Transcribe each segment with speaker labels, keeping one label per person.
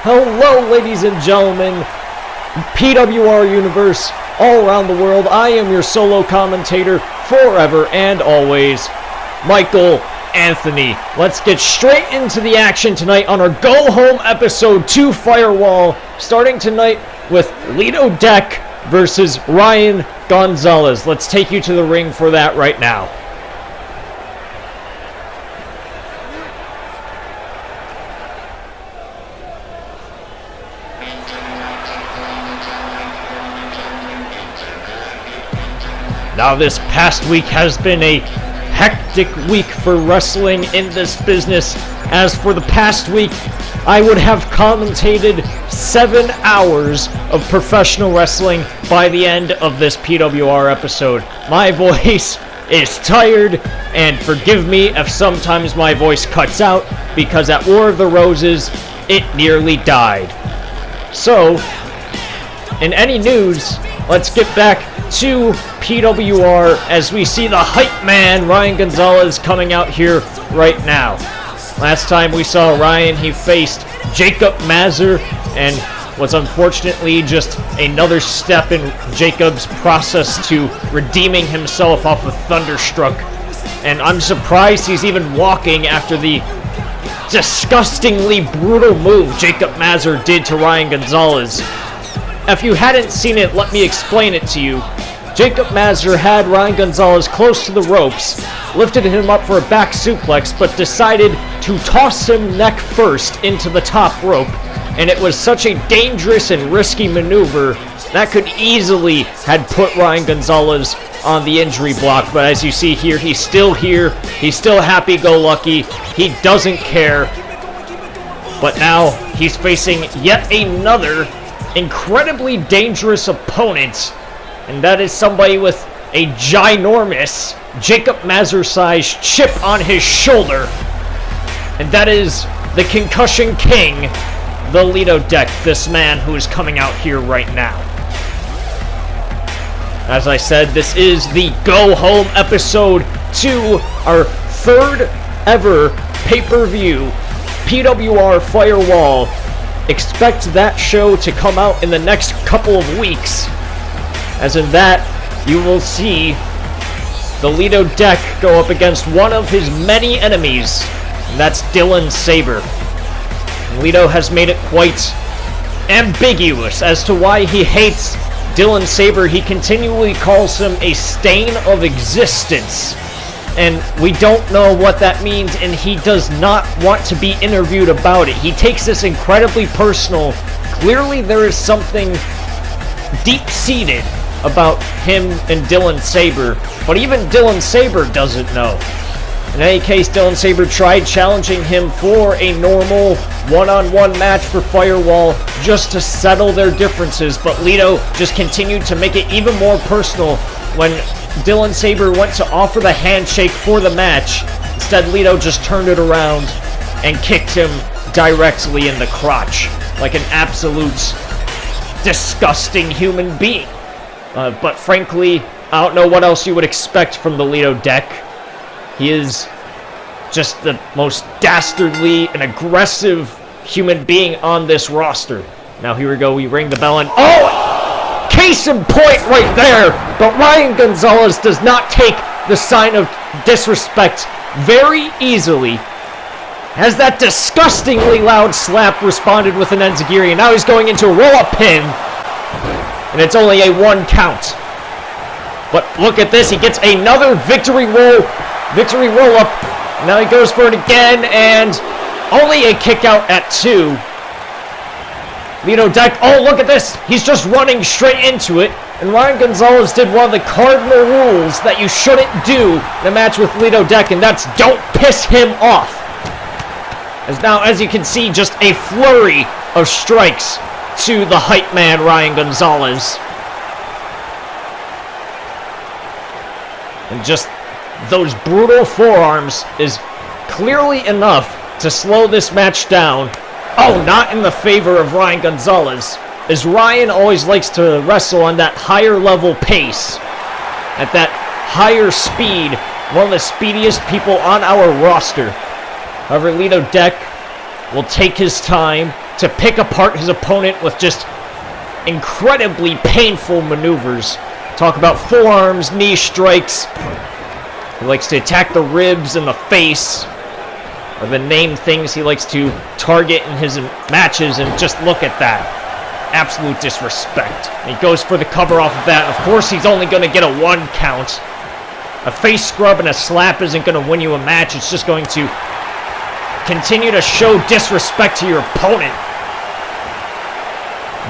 Speaker 1: Hello, ladies and gentlemen, PWR universe, all around the world. I am your solo commentator forever and always, Michael Anthony. Let's get straight into the action tonight on our Go Home Episode 2 Firewall, starting tonight with Lito Deck versus Ryan Gonzalez. Let's take you to the ring for that right now. Now, this past week has been a hectic week for wrestling in this business. As for the past week, I would have commentated 7 hours of professional wrestling by the end of this PWR episode. My voice is tired, and forgive me if sometimes my voice cuts out, because at War of the Roses, it nearly died. So, in any news, let's get back to PWR as we see the hype man Ryan Gonzalez coming out here right now. Last time we saw Ryan, he faced Jacob Mazur and was unfortunately just another step in Jacob's process to redeeming himself off of Thunderstruck. And I'm surprised he's even walking after the disgustingly brutal move Jacob Mazur did to Ryan Gonzalez. If you hadn't seen it, let me explain it to you. Jacob Mazur had Ryan Gonzalez close to the ropes, lifted him up for a back suplex, but decided to toss him neck first into the top rope. And it was such a dangerous and risky maneuver that could easily had put Ryan Gonzalez on the injury block. But as you see here, he's still here. He's still happy-go-lucky. He doesn't care. But now he's facing yet another incredibly dangerous opponent, and that is somebody with a ginormous Jacob Mazur-sized chip on his shoulder, and that is the Concussion King, the Lito Deck, this man who is coming out here right now. As I said, this is the Go Home Episode 2, our third ever pay-per-view PWR Firewall. Expect that show to come out in the next couple of weeks, as in that you will see the Lito Deck go up against one of his many enemies, and that's Dylan Saber. Lito has made it quite ambiguous as to why he hates Dylan Saber. He continually calls him a stain of existence, and we don't know what that means, and he does not want to be interviewed about it. He takes this incredibly personal. Clearly there is something deep-seated about him and Dylan Saber, but even Dylan Saber doesn't know. In any case, Dylan Saber tried challenging him for a normal one-on-one match for Firewall just to settle their differences, but Lito just continued to make it even more personal when Dylan Saber went to offer the handshake for the match. Instead, Lito just turned it around and kicked him directly in the crotch like an absolute disgusting human being. But frankly, I don't know what else you would expect from the Lito Deck. He is just the most dastardly and aggressive human being on this roster. Now here we go, we ring the bell and case in point right there, but Ryan Gonzalez does not take the sign of disrespect very easily, as that disgustingly loud slap responded with an enziguri, and now he's going into a roll-up pin, and it's only a 1 count. But look at this, he gets another victory roll-up, now he goes for it again, and only a kick out at 2. Lito Deck, look at this! He's just running straight into it, and Ryan Gonzalez did one of the cardinal rules that you shouldn't do in a match with Lito Deck, and that's don't piss him off. As now, as you can see, just a flurry of strikes to the hype man Ryan Gonzalez. And just those brutal forearms is clearly enough to slow this match down. Not in the favor of Ryan Gonzalez, as Ryan always likes to wrestle on that higher level pace, at that higher speed, one of the speediest people on our roster. However, Lito Deck will take his time, to pick apart his opponent with just incredibly painful maneuvers. Talk about forearms, knee strikes. He likes to attack the ribs and the face, are the name things he likes to target in his matches, and just look at that. Absolute disrespect. He goes for the cover off of that. Of course, he's only going to get a 1 count. A face scrub and a slap isn't going to win you a match. It's just going to continue to show disrespect to your opponent.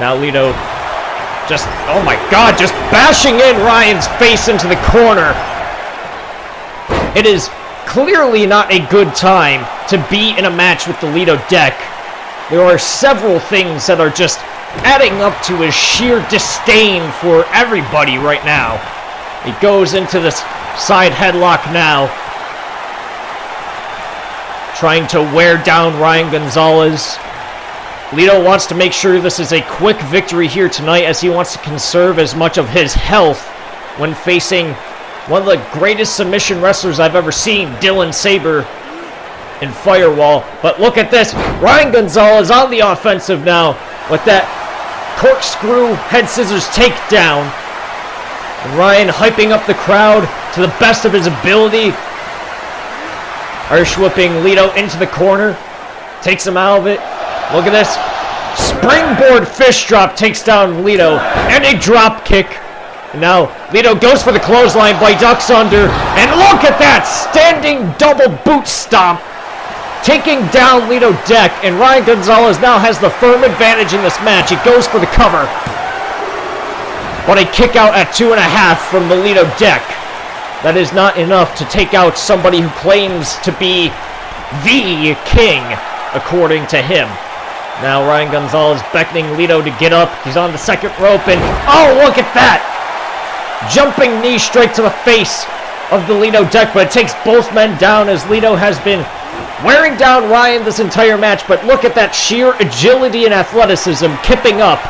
Speaker 1: Now Lito just, oh my god, just bashing in Ryan's face into the corner. It is clearly not a good time to be in a match with the Lito deck. There are several things that are just adding up to his sheer disdain for everybody right now. He goes into this side headlock now, trying to wear down Ryan Gonzalez. Lito wants to make sure this is a quick victory here tonight, as he wants to conserve as much of his health when facing one of the greatest submission wrestlers I've ever seen, Dylan Saber in Firewall. But look at this, Ryan Gonzalez on the offensive now with that corkscrew head scissors takedown. And Ryan hyping up the crowd to the best of his ability. Irish whipping Lito into the corner, takes him out of it. Look at this. Springboard fish drop takes down Lito, and a drop kick. And now Lito goes for the clothesline, but ducks under. And look at that! Standing double boot stomp, taking down Lito deck. And Ryan Gonzalez now has the firm advantage in this match. He goes for the cover, but a kick out at 2.5 from the Lito deck. That is not enough to take out somebody who claims to be the king, according to him. Now Ryan Gonzalez beckoning Lito to get up. He's on the second rope, and oh, look at that! Jumping knee straight to the face of the Lito deck, but it takes both men down, as Lito has been wearing down Ryan this entire match. But look at that sheer agility and athleticism, kipping up.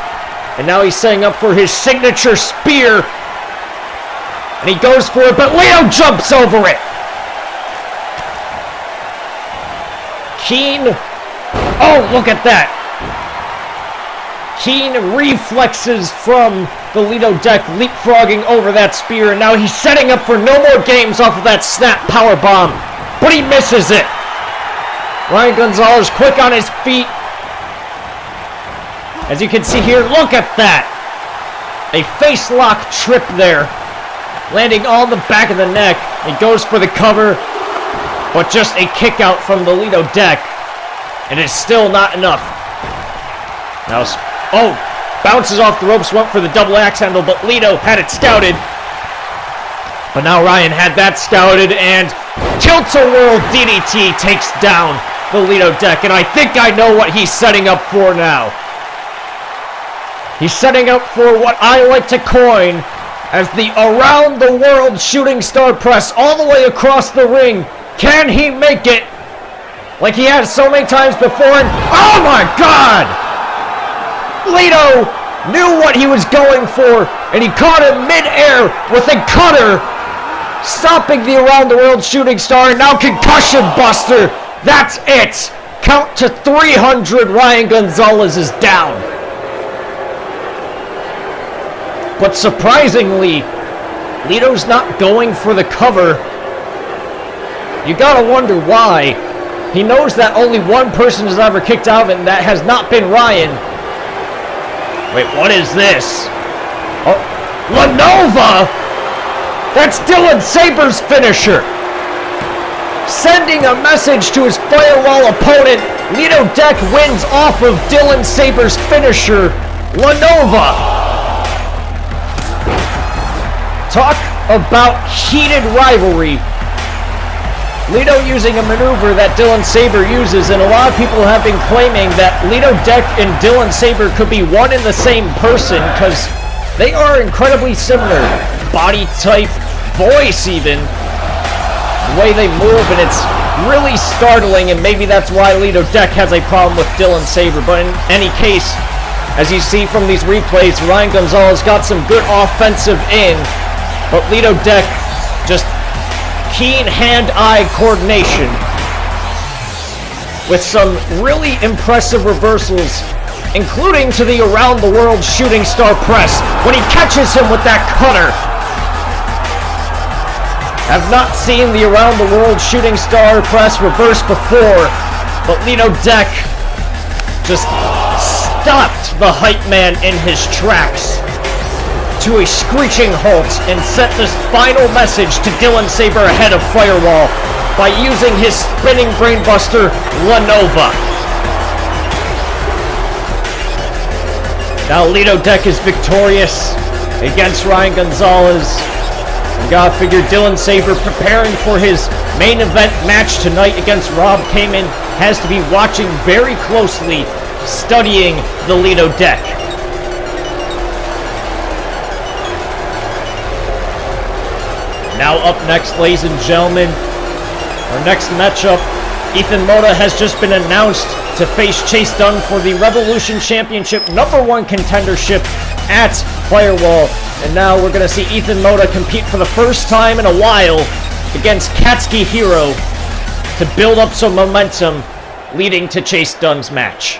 Speaker 1: And now he's setting up for his signature spear. And he goes for it, but Lito jumps over it. Keen. Oh, look at that. Keen reflexes from the Lito deck, leapfrogging over that spear. And now he's setting up for no more games off of that snap powerbomb. But he misses it. Ryan Gonzalez quick on his feet. As you can see here, look at that. A face lock trip there, landing on the back of the neck. He goes for the cover, but just a kick out from the Lito deck. And it's still not enough. Now, oh, bounces off the ropes, went for the double axe handle, but Lito had it scouted. But now Ryan had that scouted, and Tilt-A-Whirl DDT takes down the Lito deck. And I think I know what he's setting up for now. He's setting up for what I like to coin as the around the world shooting star press all the way across the ring. Can he make it? Like he has so many times before, and oh my god! Lito knew what he was going for, and he caught him mid-air with a cutter, stopping the around the world shooting star, and now concussion buster. That's it! Count to 300, Ryan Gonzalez is down. But surprisingly, Lito's not going for the cover. You gotta wonder why. He knows that only one person has ever kicked out, and that has not been Ryan. Wait, what is this? Oh, Lanova! That's Dylan Saber's finisher. Sending a message to his Firewall opponent. Lito deck wins off of Dylan Saber's finisher, Lanova. Talk about heated rivalry. Lito using a maneuver that Dylan Saber uses, and a lot of people have been claiming that Lito deck and Dylan Saber could be one and the same person, because they are incredibly similar. Body type, voice even, the way they move, and it's really startling, and maybe that's why Lito deck has a problem with Dylan Saber. But in any case, as you see from these replays, Ryan Gonzalez got some good offensive in, but Lito deck just keen hand-eye coordination. with some really impressive reversals, including to the Around the World Shooting Star Press when he catches him with that cutter. Have not seen the Around the World Shooting Star Press reverse before, but Lito Deck just stopped the hype man in his tracks to a screeching halt and sent this final message to Dylan Sabre ahead of Firewall by using his spinning brainbuster Lanova. Now Lito Deck is victorious against Ryan Gonzalez. You gotta figure Dylan Sabre, preparing for his main event match tonight against Rob Kamen, has to be watching very closely, studying the Lito Deck. Now up next, ladies and gentlemen, our next matchup, Ethan Moda has just been announced to face Chase Dunn for the Revolution Championship #1 contendership at Firewall. And now we're going to see Ethan Moda compete for the first time in a while against Katsuki Hiro to build up some momentum leading to Chase Dunn's match.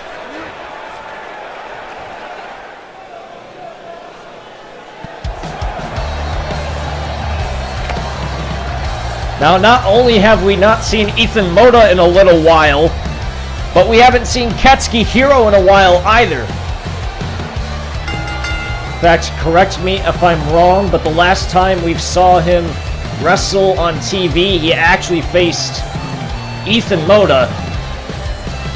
Speaker 1: Now, not only have we not seen Ethan Moda in a little while, but we haven't seen Katsuki Hiro in a while either. In fact, correct me if I'm wrong, but the last time we saw him wrestle on TV, he actually faced Ethan Moda.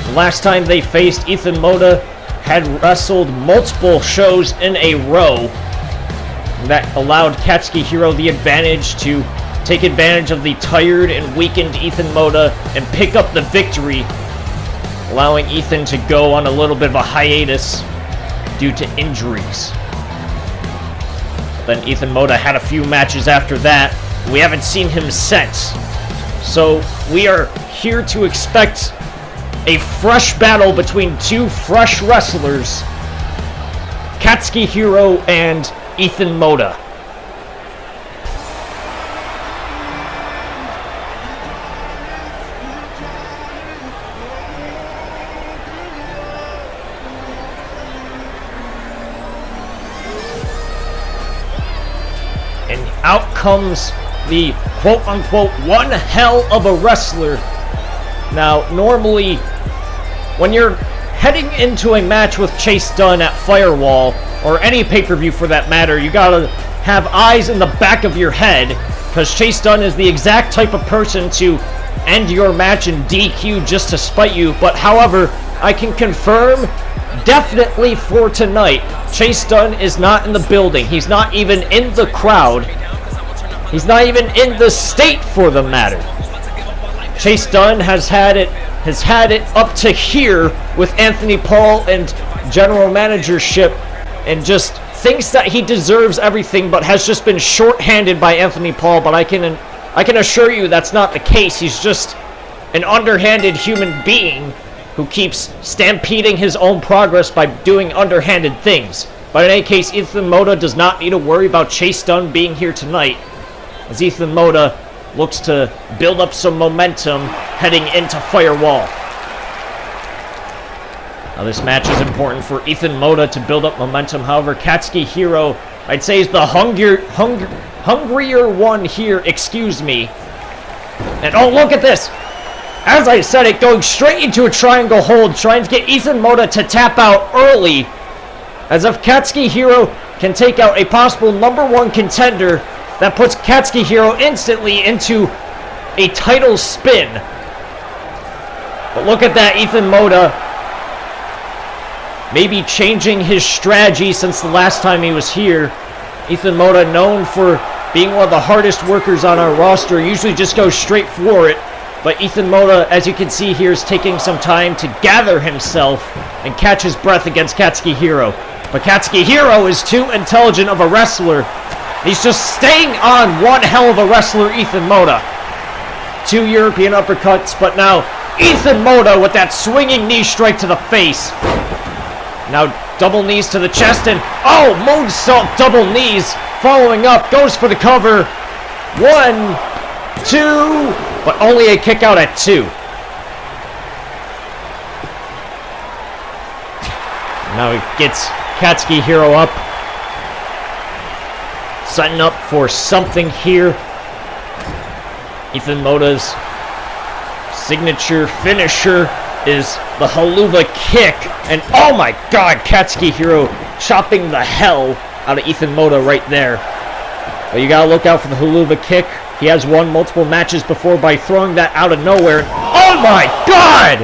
Speaker 1: The last time they faced, Ethan Moda had wrestled multiple shows in a row. That allowed Katsuki Hiro the advantage to take advantage of the tired and weakened Ethan Moda and pick up the victory, allowing Ethan to go on a little bit of a hiatus due to injuries. Then Ethan Moda had a few matches after that. We haven't seen him since. So we are here to expect a fresh battle between two fresh wrestlers, Katsuki Hiro and Ethan Moda. And out comes the quote-unquote one hell of a wrestler. Now, normally, when you're heading into a match with Chase Dunn at Firewall, or any pay-per-view for that matter, you gotta have eyes in the back of your head, because Chase Dunn is the exact type of person to end your match in DQ just to spite you. But however, I can confirm, definitely for tonight, Chase Dunn is not in the building. He's not even in the crowd. He's not even in the state for the matter. Chase Dunn has had it up to here with Anthony Paul and general managership, and just thinks that he deserves everything, but has just been shorthanded by Anthony Paul. But I can assure you that's not the case. He's just an underhanded human being who keeps stampeding his own progress by doing underhanded things. But in any case, Ethan Moda does not need to worry about Chase Dunn being here tonight, as Ethan Moda looks to build up some momentum heading into Firewall. Now this match is important for Ethan Moda to build up momentum. However, Katsuki Hiro, I'd say, is the hungrier one here, excuse me. And oh, look at this! As I said it, going straight into a triangle hold, trying to get Ethan Moda to tap out early. As if Katsuki Hiro can take out a possible #1 contender, that puts Katsuki Hiro instantly into a title spin. But look at that, Ethan Moda maybe changing his strategy since the last time he was here. Ethan Moda, known for being one of the hardest workers on our roster, usually just goes straight for it. But Ethan Moda, as you can see here, is taking some time to gather himself and catch his breath against Katsuki Hiro. But Katsuki Hiro is too intelligent of a wrestler. He's just staying on one hell of a wrestler, Ethan Moda. 2 European uppercuts, but now Ethan Moda with that swinging knee strike to the face. Now double knees to the chest, and oh, moonsault double knees. Following up, goes for the cover. 1, 2, but only a kick out at 2. Now he gets Katsuki Hiro up. Setting up for something here. Ethan Moda's signature finisher is the haluva kick. And oh my god, Katsuki Hiro chopping the hell out of Ethan Moda right there. But you gotta look out for the haluva kick. He has won multiple matches before by throwing that out of nowhere. Oh my god!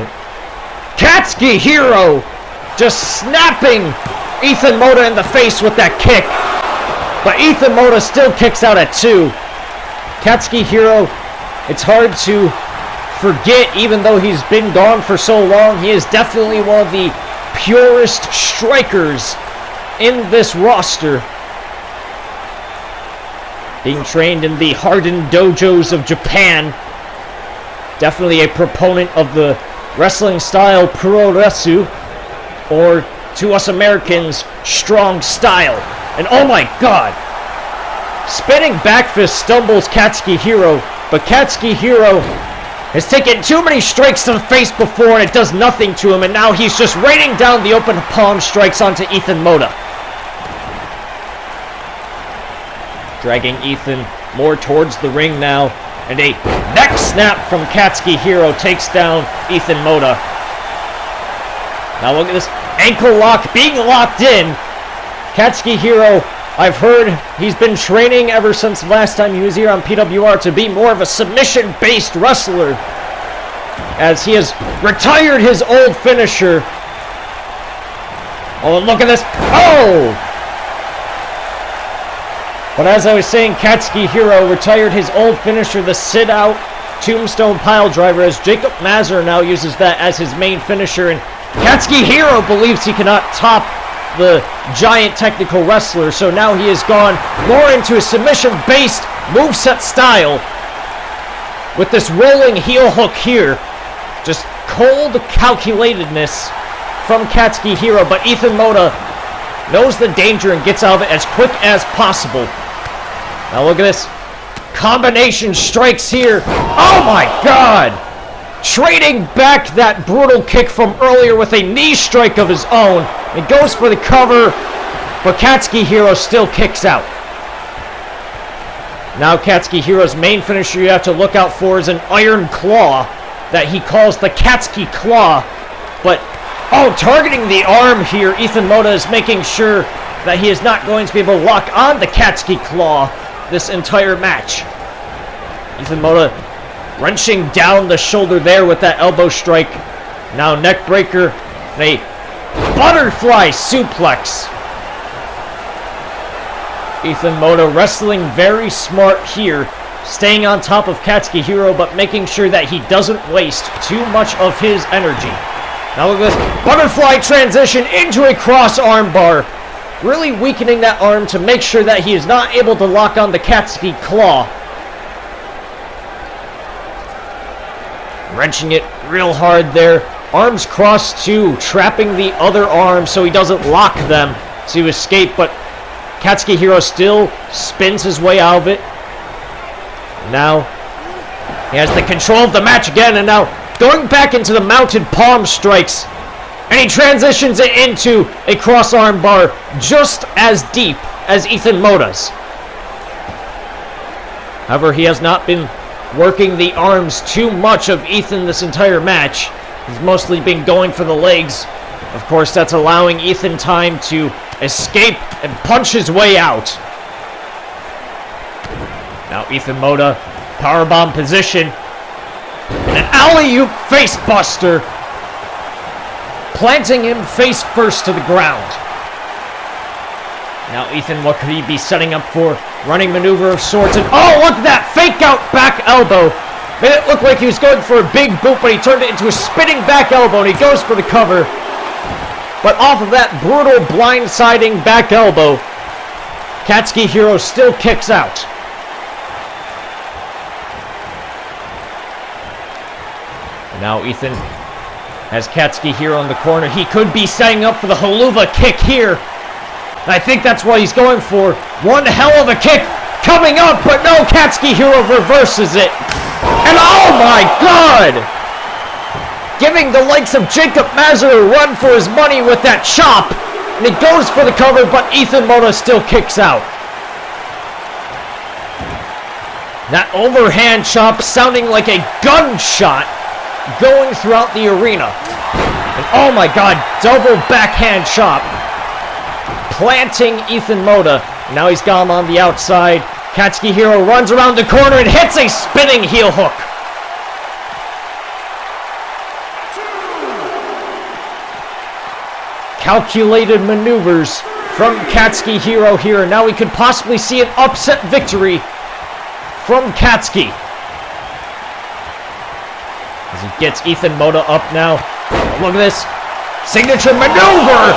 Speaker 1: Katsuki Hiro just snapping Ethan Moda in the face with that kick. But Ethan Moda still kicks out at 2. Katsuki Hiro, it's hard to forget, even though he's been gone for so long, he is definitely one of the purest strikers in this roster. Being trained in the hardened dojos of Japan. Definitely a proponent of the wrestling style puroresu, or to us Americans, strong style. And oh my god! Spinning back fist stumbles Katsuki Hiro, but Katsuki Hiro has taken too many strikes to the face before and it does nothing to him, and now he's just raining down the open palm strikes onto Ethan Moda. Dragging Ethan more towards the ring now, and a neck snap from Katsuki Hiro takes down Ethan Moda. Now look at this ankle lock being locked in. Katsuki Hiro, I've heard he's been training ever since last time he was here on PWR to be more of a submission-based wrestler, as he has retired his old finisher. Oh, look at this. Oh! But as I was saying, Katsuki Hiro retired his old finisher, the sit-out tombstone pile driver, as Jacob Mazur now uses that as his main finisher, and Katsuki Hiro believes he cannot top the giant technical wrestler, so now he has gone more into a submission-based moveset style with this rolling heel hook here. Just cold calculatedness from Katsuki Hiro, but Ethan Moda knows the danger and gets out of it as quick as possible. Now look at this. Combination strikes here. Oh my god! Trading back that brutal kick from earlier with a knee strike of his own. It goes for the cover, but Katsuki Hiro still kicks out. Now Katsuki Hiro's main finisher you have to look out for is an iron claw that he calls the Katsuki Claw. But, oh, targeting the arm here, Ethan Moda is making sure that he is not going to be able to lock on the Katsuki Claw this entire match. Ethan Moda wrenching down the shoulder there with that elbow strike. Now neck breaker, and a butterfly suplex. Ethan Moda wrestling very smart here, staying on top of Katsuki Hiro, but making sure that he doesn't waste too much of his energy. Now look at this butterfly transition into a cross arm bar, really weakening that arm to make sure that he is not able to lock on the Katsuki Claw. Wrenching it real hard there. Arms crossed too, trapping the other arm so he doesn't lock them to escape, but Katsuki Hiro still spins his way out of it. Now he has the control of the match again, and now going back into the mounted palm strikes, and he transitions it into a cross arm bar just as deep as Ethan Moda's. However, he has not been working the arms too much of Ethan this entire match. He's mostly been going for the legs. Of course, that's allowing Ethan time to escape and punch his way out. Now Ethan Moda, powerbomb position, and an alley-oop facebuster, planting him face first to the ground. Now Ethan, what could he be setting up for? Running maneuver of sorts, and oh, look at that fake out back elbow. Made it look like he was going for a big boot, but he turned it into a spinning back elbow, and he goes for the cover. But off of that brutal blindsiding back elbow, Katsuki Hiro still kicks out. Now Ethan has Katsuki Hiro in the corner. He could be setting up for the haluva kick here. And I think that's what he's going for. One hell of a kick coming up, but no, Katsuki Hiro reverses it. And oh my god! giving the likes of Jacob Mazur a run for his money with that chop. And he goes for the cover, but Ethan Moda still kicks out. That overhand chop sounding like a gunshot going throughout the arena. And oh my god, double backhand chop. Planting Ethan Moda. Now he's got him on the outside. Katsuki Hiro runs around the corner and hits a spinning heel hook. Calculated maneuvers from Katsuki Hiro here. Now we could possibly see an upset victory from Katsuki. As he gets Ethan Moda up now. Look at this. Signature maneuver.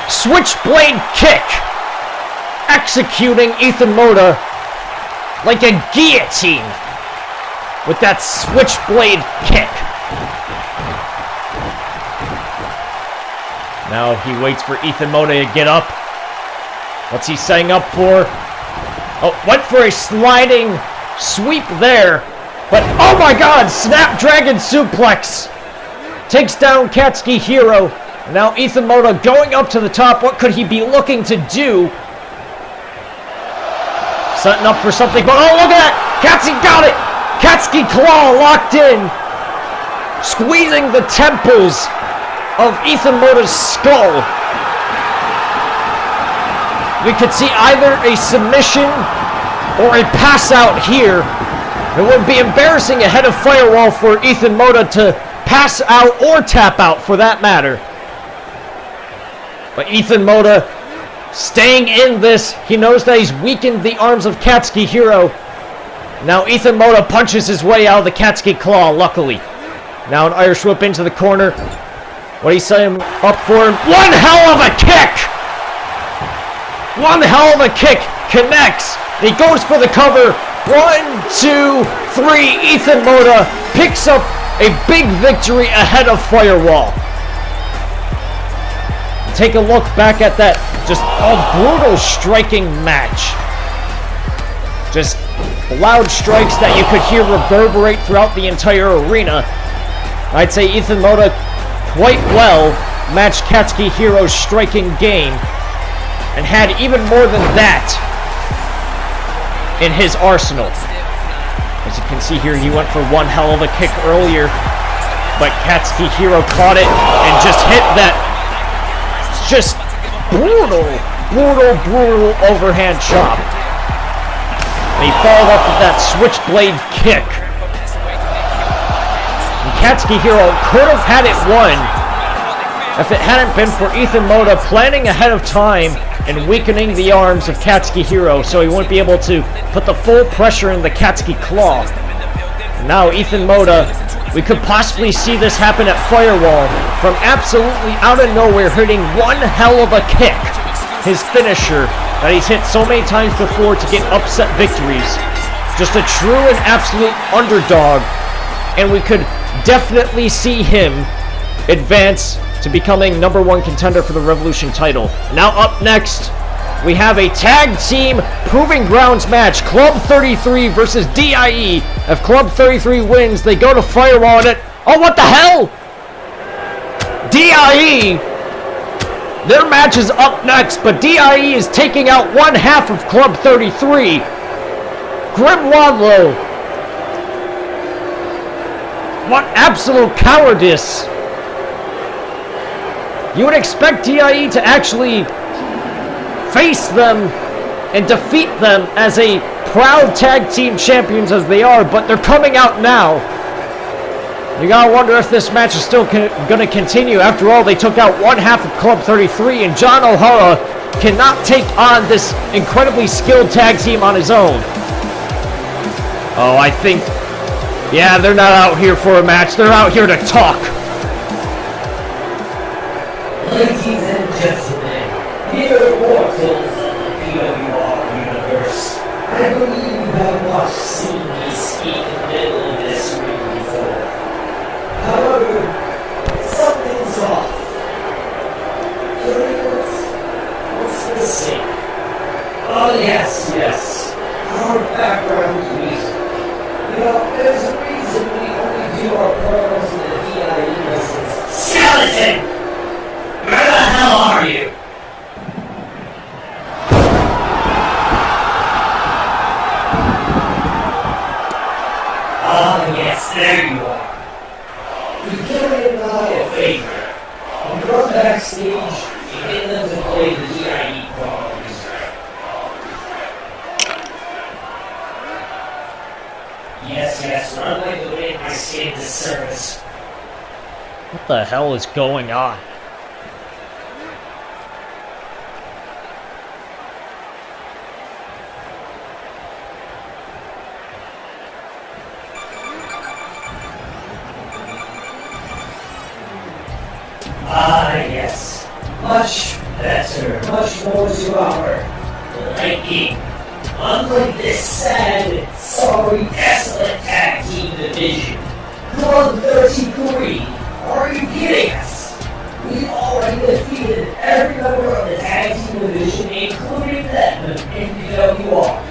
Speaker 1: Switchblade kick. Executing Ethan Moda like a guillotine with that switchblade kick. Now he waits for Ethan Moda to get up. What's he setting up for? Oh, went for a sliding sweep there. But oh my god, Snapdragon suplex. Takes down Katsuki Hiro. Now Ethan Moda going up to the top. What could he be looking to do? Setting up for something, but oh, look at that! Katsuki got it! Katsuki claw locked in. Squeezing the temples of Ethan Moda's skull. We could see either a submission or a pass out here. It would be embarrassing ahead of Firewall for Ethan Moda to pass out or tap out for that matter. But Ethan Moda staying in this. He knows that he's weakened the arms of Katsuki Hiro. Now Ethan Moda punches his way out of the Katsuki claw, luckily. Now an Irish whip into the corner. What he's setting up for him. One hell of a kick! One hell of a kick. Connects. He goes for the cover. 1, 2, 3. Ethan Moda picks up a big victory ahead of Firewall. Take a look back at that. Just a brutal striking match. Just loud strikes that you could hear reverberate throughout the entire arena. I'd say Ethan Moda quite well matched Katsuki Hiro's striking game and had even more than that in his arsenal. As you can see here, he went for one hell of a kick earlier, but Katsuki Hiro caught it and just hit that just brutal overhand chop. And he followed up with that switchblade kick. And Katsuki Hiro could have had it won if it hadn't been for Ethan Moda planning ahead of time and weakening the arms of Katsuki Hiro so he wouldn't be able to put the full pressure in the Katsuki claw. Now Ethan Moda, we could possibly see this happen at Firewall from absolutely out of nowhere, hitting one hell of a kick. His finisher that he's hit so many times before to get upset victories. Just a true and absolute underdog, and we could definitely see him advance to becoming #1 contender for the Revolution title. Now up next, we have a tag team proving grounds match. Club 33 versus DIE. If Club 33 wins, they go to Firewall and it... Oh, what the hell? DIE! Their match is up next, but DIE is taking out one half of Club 33. Grim Wadlow. What absolute cowardice. You would expect DIE to actually face them and defeat them as a proud tag team champions as they are, but they're coming out now. You gotta wonder if this match is still gonna continue. After all, they took out one half of Club 33, and John O'Hara cannot take on this incredibly skilled tag team on his own. Oh, I think... Yeah, they're not out here for a match. They're out here to talk.
Speaker 2: Ladies and gentlemen, dear mortals of the PWR universe, I believe you have watched seen me speak in the middle of this ring before. However, something's off. Curious? What's missing? Oh yes, our background music. You know, there's a reason we only do our promos in the DIE Jonathan! Where the hell are you? Ah, yes, there you are. You Gary and I a favor. When you run backstage, you get them to play the DIE songs. Yes, run like the way I saved the service.
Speaker 1: What the hell is going on?
Speaker 2: Ah, yes. Much better, much more to our liking. Unlike this sad, sorry, desolate tag team division. Club 33, are you kidding us? We've already defeated every member of the tag team division, including them in PWR.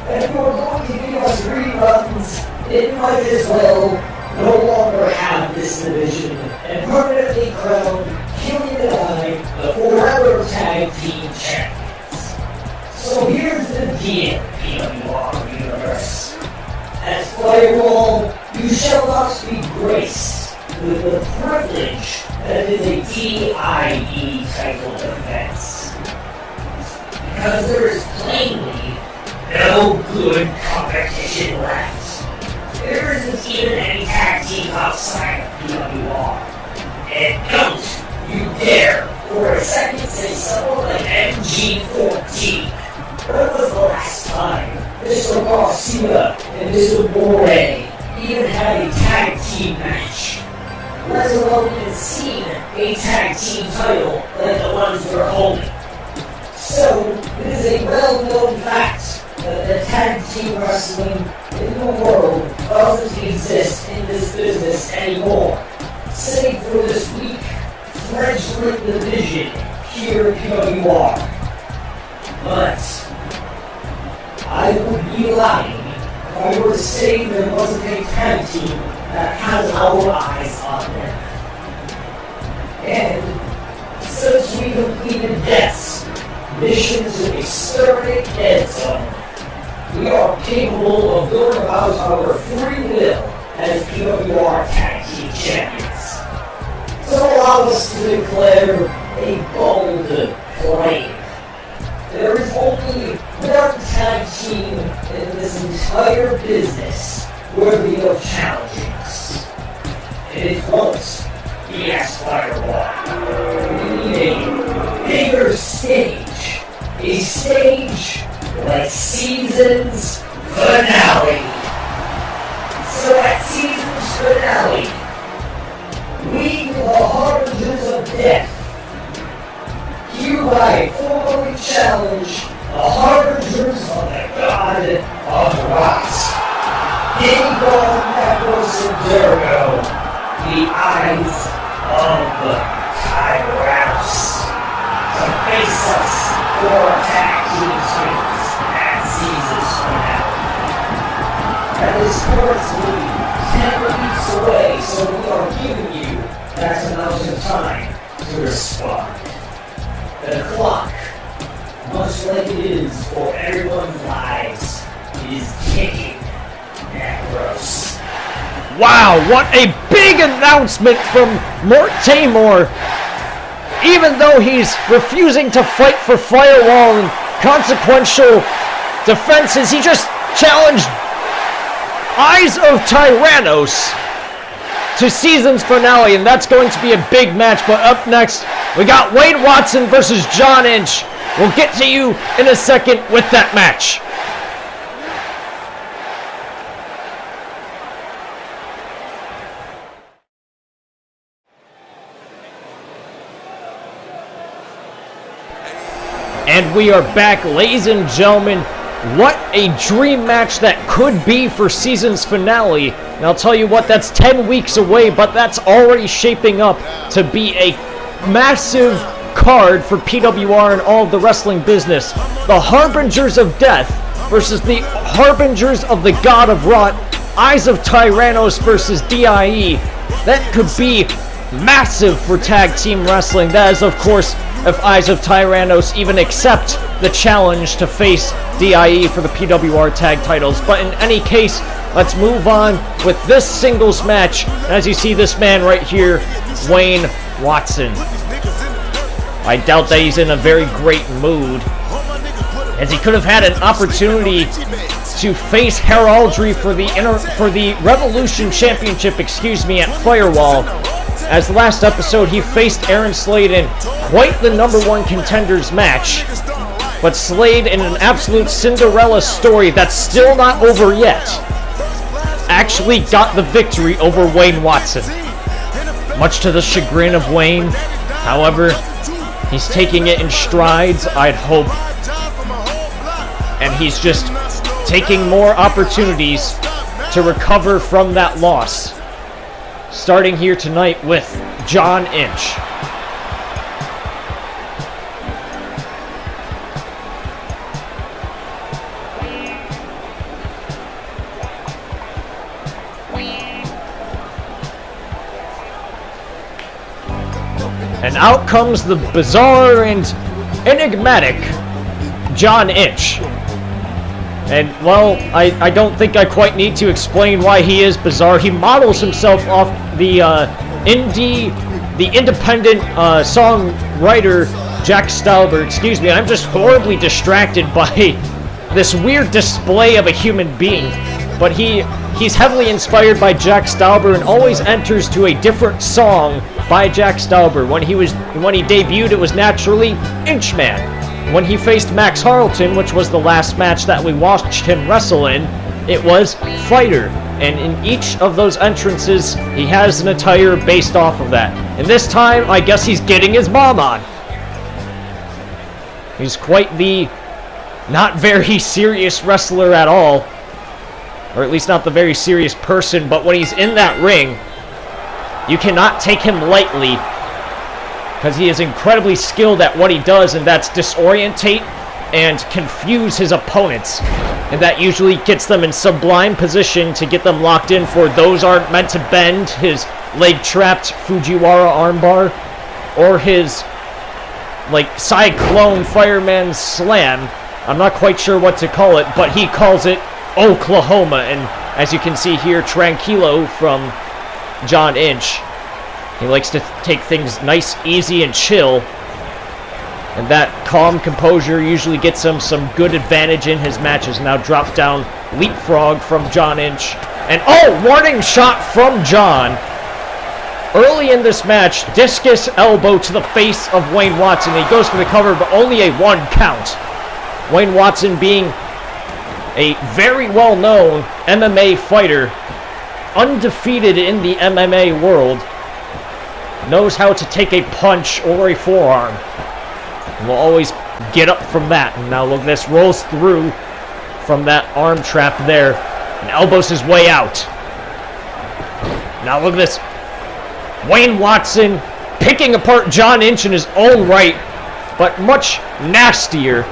Speaker 2: And if we're going to give us reruns, it might as well no longer have this division and permanently crown Killian and I the forever tag team champions. So here's the deal, PWR Universe. As Firewall, you shall not be graced with the privilege that is a DIE title defense. Because there is plainly no good competition left. There isn't even any tag team outside of PWR. And don't you dare for a second say someone like MG14. When was the last time Mr. Garcia and Mr. Borre even had a tag team match? Let alone concede a tag team title like the ones we're holding. So, it is a well-known fact that the tag team wrestling in the world doesn't exist in this business anymore, save for this weak, fledgling division here in PWR. But I would be lying if I were to say there wasn't a tag team that has our eyes on them. And since we completed Death's mission to exterminate Dead Zone, we are capable of going about our free will as PWR Tag Team Champions. So allow us to declare a bold claim. There is only one tag team in this entire business worthy of challenging us. And it won't be as Firewall. We need a bigger stage. A stage like season's finale. So at season's finale, we, the Harbingers of Death, hereby formally challenge the Harbingers of the God of Rot, Dagon, Macros, and Durgo, the eyes of the Tyrannos, to face us for a tag team chance at season's finale. That is currently 10 weeks away, so we are giving you that amount of time to respond. The clock, much like it is for everyone's lives, is ticking, Macros.
Speaker 1: Wow, what a big announcement from Mort Tamor. Even though he's refusing to fight for Firewall and consequential defenses, he just challenged Eyes of Tyrannos to season's finale, and that's going to be a big match. But up next, we got Wade Watson versus John Inch. We'll get to you in a second with that match. And we are back, ladies and gentlemen. What a dream match that could be for season's finale. And I'll tell you what, that's 10 weeks away, but that's already shaping up to be a massive card for PWR and all of the wrestling business. The Harbingers of Death versus the Harbingers of the God of Rot. Eyes of Tyrannos versus DIE. That could be massive for tag team wrestling. That is, of course, if Eyes of Tyrannos even accept the challenge to face DIE for the PWR tag titles. But in any case, let's move on with this singles match. As you see this man right here, Wayne Watson. I doubt that he's in a very great mood, as he could have had an opportunity to face Heraldry for the Revolution Championship, at Firewall. As last episode, he faced Aaron Slade in quite the #1 contenders match, but Slade, in an absolute Cinderella story that's still not over yet, actually got the victory over Wayne Watson. Much to the chagrin of Wayne, however, he's taking it in strides, I'd hope, and he's just taking more opportunities to recover from that loss. Starting here tonight with John Inch. And out comes the bizarre and enigmatic John Inch. And, well, I don't think I quite need to explain why he is bizarre. He models himself off the independent songwriter Jack Stauber. Excuse me, I'm just horribly distracted by this weird display of a human being. But he's heavily inspired by Jack Stauber and always enters to a different song by Jack Stauber. When he debuted, it was naturally Inchman. When he faced Max Harleton, which was the last match that we watched him wrestle in, it was Fighter. And in each of those entrances, he has an attire based off of that. And this time, I guess he's getting his mom on. He's quite the not very serious wrestler at all. Or at least not the very serious person, but when he's in that ring, you cannot take him lightly, because he is incredibly skilled at what he does, and that's disorientate and confuse his opponents. And that usually gets them in sublime position to get them locked in for those aren't meant to bend, his leg-trapped Fujiwara armbar, or his, like, Cyclone Fireman Slam. I'm not quite sure what to call it, but he calls it Oklahoma. And as you can see here, Tranquilo from John Inch. He likes to take things nice, easy, and chill. And that calm composure usually gets him some good advantage in his matches. Now drop down leapfrog from John Inch. And oh, warning shot from John. Early in this match, discus elbow to the face of Wayne Watson. He goes for the cover, but only a 1 count. Wayne Watson being a very well-known MMA fighter, undefeated in the MMA world, knows how to take a punch or a forearm. And will always get up from that. And now look, this rolls through from that arm trap there and elbows his way out. Now look at this. Wayne Watson picking apart John Inch in his own right, but much nastier.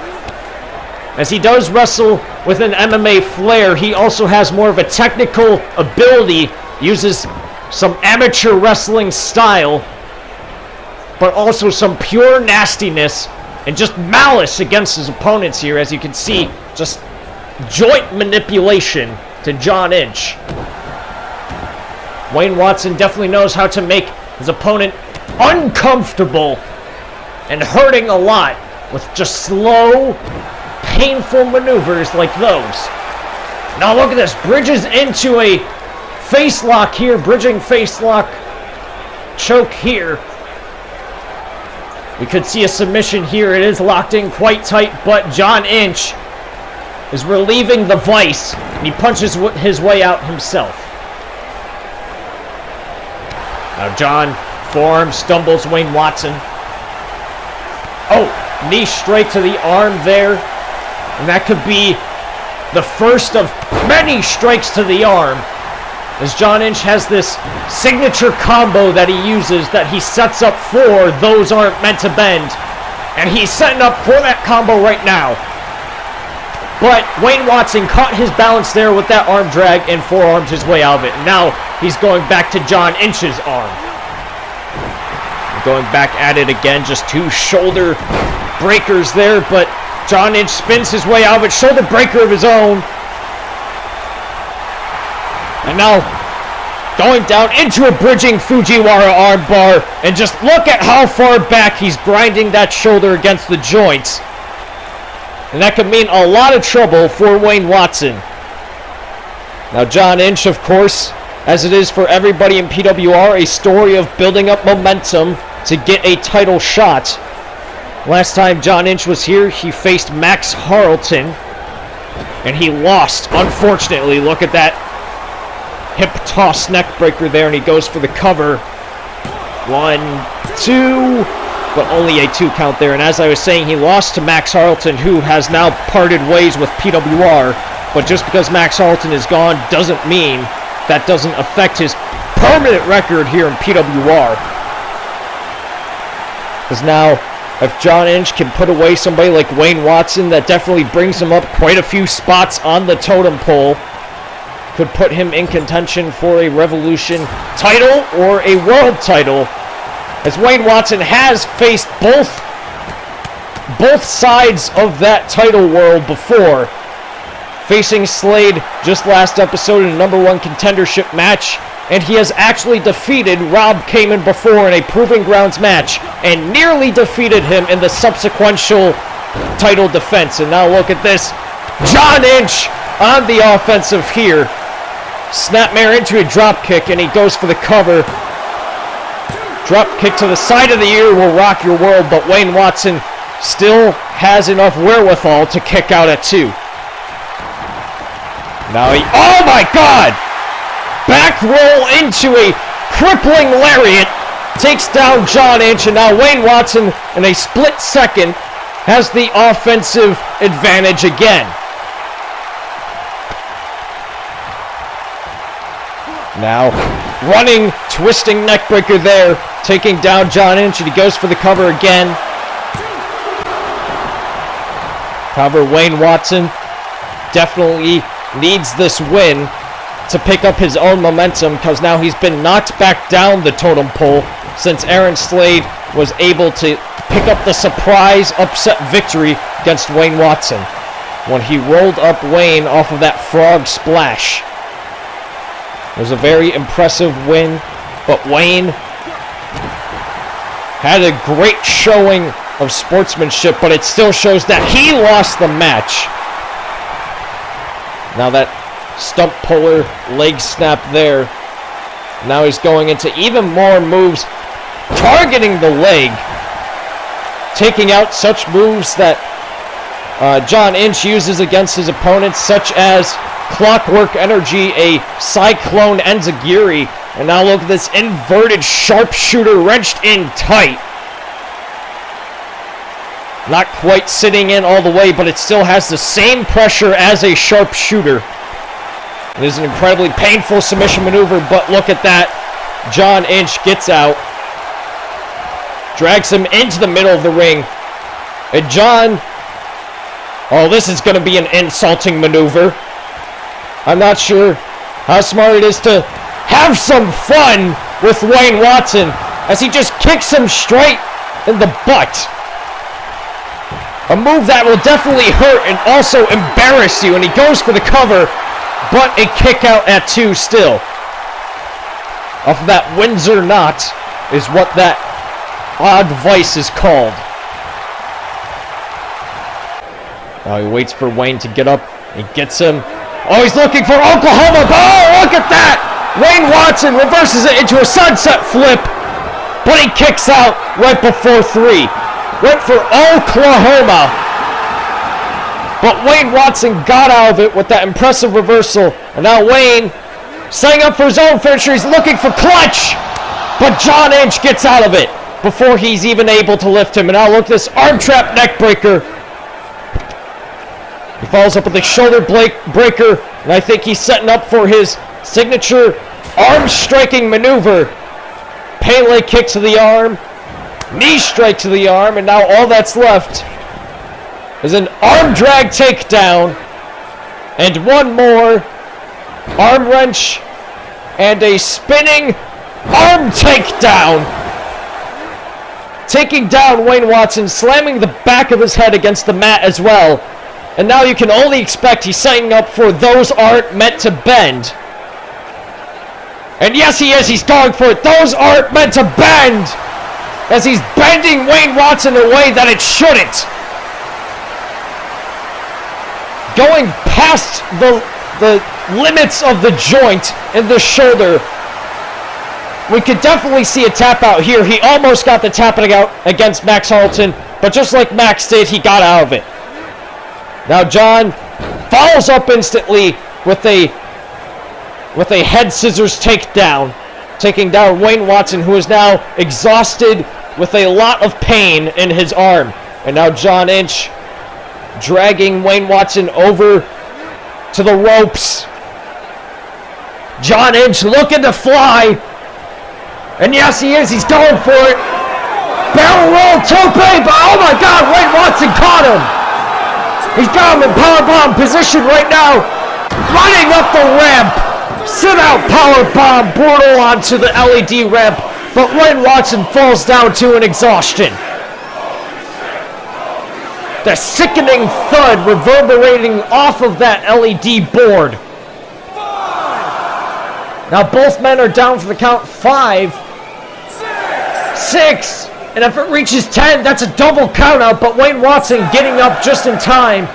Speaker 1: As he does wrestle with an MMA flair, he also has more of a technical ability, uses some amateur wrestling style, but also some pure nastiness and just malice against his opponents here. As you can see, just joint manipulation to John Inch. Wayne Watson definitely knows how to make his opponent uncomfortable and hurting a lot with just slow, painful maneuvers like those. Now look at this, bridges into a face lock here, bridging face lock choke here. We could see a submission here. It is locked in quite tight, but John Inch is relieving the vice, and he punches his way out himself. Now John, forearm stumbles Wayne Watson. Oh, knee straight to the arm there. And that could be the first of many strikes to the arm, as John Inch has this signature combo that he uses, that he sets up for those aren't meant to bend. And he's setting up for that combo right now. But Wayne Watson caught his balance there with that arm drag and forearmed his way out of it. And now he's going back to John Inch's arm. going back at it again. Just 2 shoulder breakers there, but John Inch spins his way out of it. Shoulder breaker of his own. And now going down into a bridging Fujiwara armbar. And just look at how far back he's grinding that shoulder against the joints. And that could mean a lot of trouble for Wayne Watson. Now John Inch, of course, as it is for everybody in PWR, a story of building up momentum to get a title shot. Last time John Inch was here, he faced Max Harlton, and he lost, unfortunately. Look at that hip toss neck breaker there, and he goes for the cover. 1, 2, but only a 2 count there. And as I was saying, he lost to Max Harlton, who has now parted ways with PWR. But just because Max Harlton is gone doesn't mean that doesn't affect his permanent record here in PWR. Because now, if John Inch can put away somebody like Wayne Watson, that definitely brings him up quite a few spots on the totem pole. Could put him in contention for a Revolution title or a world title, as Wayne Watson has faced both sides of that title world before. Facing Slade just last episode in a #1 contendership match, and he has actually defeated Rob Kamen before in a Proving Grounds match, and nearly defeated him in the subsequential title defense. And now look at this, John Inch on the offensive here. Snapmare into a drop kick, and he goes for the cover. Drop kick to the side of the ear will rock your world, but Wayne Watson still has enough wherewithal to kick out at 2. Now he, oh my God! Back roll into a crippling lariat, takes down John Inch, and now Wayne Watson, in a split second, has the offensive advantage again. Now, running, twisting neckbreaker there, taking down John Inch, and he goes for the cover again. However, Wayne Watson definitely needs this win to pick up his own momentum, because now he's been knocked back down the totem pole since Aaron Slade was able to pick up the surprise upset victory against Wayne Watson when he rolled up Wayne off of that frog splash. It was a very impressive win, but Wayne had a great showing of sportsmanship, but it still shows that he lost the match. Now that stump puller leg snap there. Now he's going into even more moves, targeting the leg, taking out such moves that John Inch uses against his opponents, such as Clockwork Energy, a Cyclone Enziguri, and now look at this inverted sharpshooter wrenched in tight. Not quite sitting in all the way, but it still has the same pressure as a sharpshooter. It is an incredibly painful submission maneuver, but look at that. John Inch gets out, drags him into the middle of the ring, and John, oh, this is going to be an insulting maneuver. I'm not sure how smart it is to have some fun with Wayne Watson as he just kicks him straight in the butt. A move that will definitely hurt and also embarrass you, and he goes for the cover, but a kick out at 2 still. Off of that Windsor knot is what that odd vice is called. Now he waits for Wayne to get up. He gets him. Oh, he's looking for Oklahoma. Oh, look at that! Wayne Watson reverses it into a sunset flip, but he kicks out right before 3. Went for Oklahoma, but Wayne Watson got out of it with that impressive reversal. And now Wayne, setting up for his own finisher, he's looking for clutch, but John Inch gets out of it before he's even able to lift him. And now look at this arm trap neck breaker. He follows up with a shoulder breaker, and I think he's setting up for his signature arm striking maneuver. Pele kick to the arm, knee strike to the arm, and now all that's left is an arm drag takedown, and one more arm wrench, and a spinning arm takedown. taking down Wayne Watson, slamming the back of his head against the mat as well. And now you can only expect he's setting up for those aren't meant to bend. And yes, he is. He's going for it. Those aren't meant to bend. As he's bending Wayne Watson in a way that it shouldn't. Going past the limits of the joint in the shoulder. We could definitely see a tap out here. He almost got the tapping out against Max Harleton, but just like Max did, he got out of it. Now John follows up instantly with a head scissors takedown, taking down Wayne Watson, who is now exhausted with a lot of pain in his arm. And now John Inch dragging Wayne Watson over to the ropes. John Inch looking to fly. And yes, he is. He's going for it. Barrel roll tope, but oh my God, Wayne Watson caught him. He's got him in powerbomb position right now. Running up the ramp. Sit out powerbomb, brutal onto the LED ramp. But Wayne Watson falls down to an exhaustion. The sickening thud reverberating off of that LED board. Now both men are down for the count. 5, 6, and if it reaches 10, that's a double count out, but Wayne Watson getting up just in time,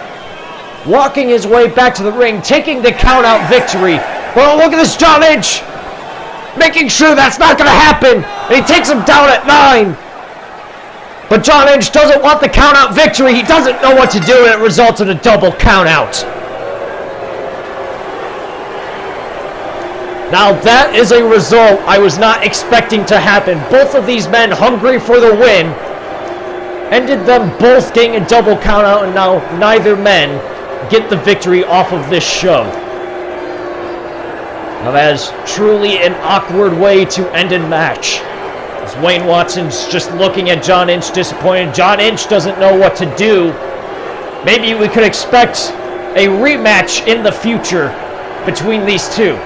Speaker 1: walking his way back to the ring, taking the count out victory. Well, look at this John Inch, making sure that's not going to happen, and he takes him down at 9. But John Inch doesn't want the count out victory. He doesn't know what to do, and it results in a double count out. Now that is a result I was not expecting to happen. Both of these men hungry for the win. Ended them both getting a double count out, and now neither men get the victory off of this show. Now that is truly an awkward way to end a match. As Wayne Watson's just looking at John Inch disappointed. John Inch doesn't know what to do. Maybe we could expect a rematch in the future between these two.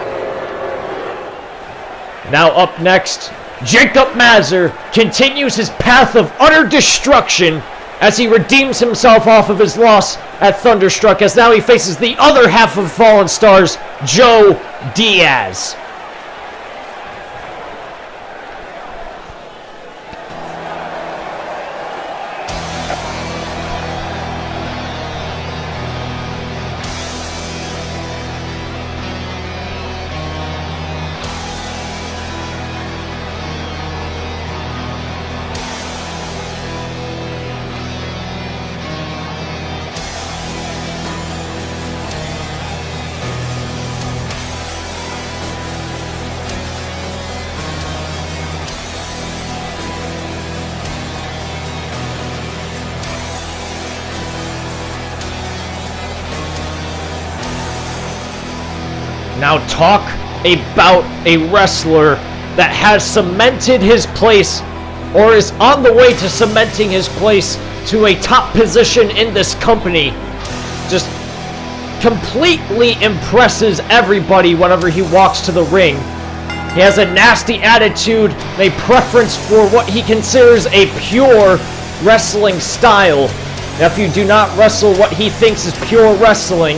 Speaker 1: Now up next, Jacob Mazur continues his path of utter destruction as he redeems himself off of his loss at Thunderstruck, as now he faces the other half of Fallen Stars, Joe Diaz. Now talk about a wrestler that has cemented his place, or is on the way to cementing his place to a top position in this company. Just completely impresses everybody whenever he walks to the ring. He has a nasty attitude, a preference for what he considers a pure wrestling style. Now, if you do not wrestle what he thinks is pure wrestling,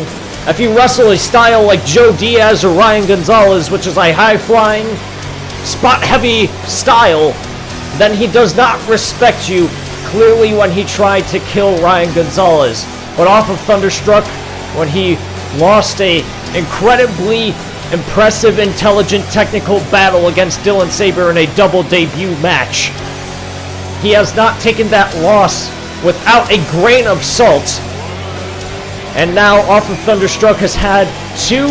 Speaker 1: if you wrestle a style like Joe Diaz or Ryan Gonzalez, which is a high-flying, spot-heavy style, then he does not respect you, clearly when he tried to kill Ryan Gonzalez. But off of Thunderstruck, when he lost a incredibly impressive, intelligent, technical battle against Dylan Saber in a double debut match, he has not taken that loss without a grain of salt. And now, off of Thunderstruck, has had 2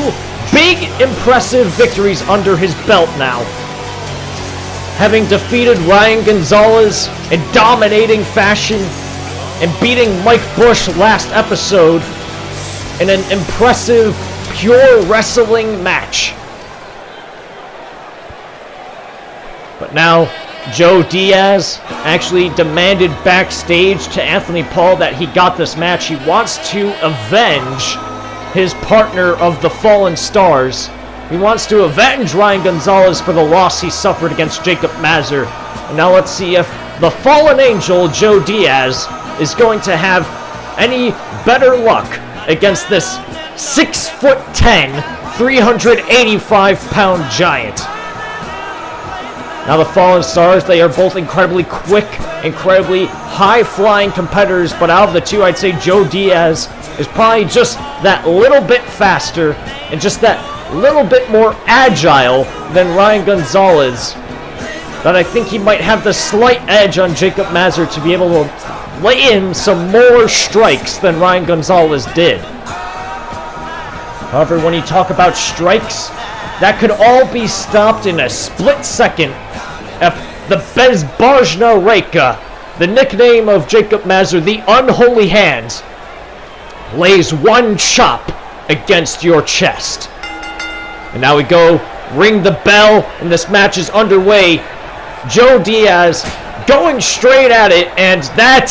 Speaker 1: big, impressive victories under his belt now. Having defeated Ryan Gonzalez in dominating fashion and beating Mike Bush last episode in an impressive, pure wrestling match. But now, Joe Diaz actually demanded backstage to Anthony Paul that he got this match. He wants to avenge his partner of the Fallen Stars. He wants to avenge Ryan Gonzalez for the loss he suffered against Jacob Mazur. And now let's see if the fallen angel, Joe Diaz, is going to have any better luck against this 6'10", 385-pound giant. Now the Fallen Stars, they are both incredibly quick, incredibly high-flying competitors, but out of the two, I'd say Joe Diaz is probably just that little bit faster and just that little bit more agile than Ryan Gonzalez. That I think he might have the slight edge on Jacob Mazur to be able to lay in some more strikes than Ryan Gonzalez did. However, when you talk about strikes, that could all be stopped in a split second if the Bezbozhna Reka, the nickname of Jacob Mazur, the Unholy Hand, lays one chop against your chest. And now we go, ring the bell, and this match is underway. Joe Diaz going straight at it, and that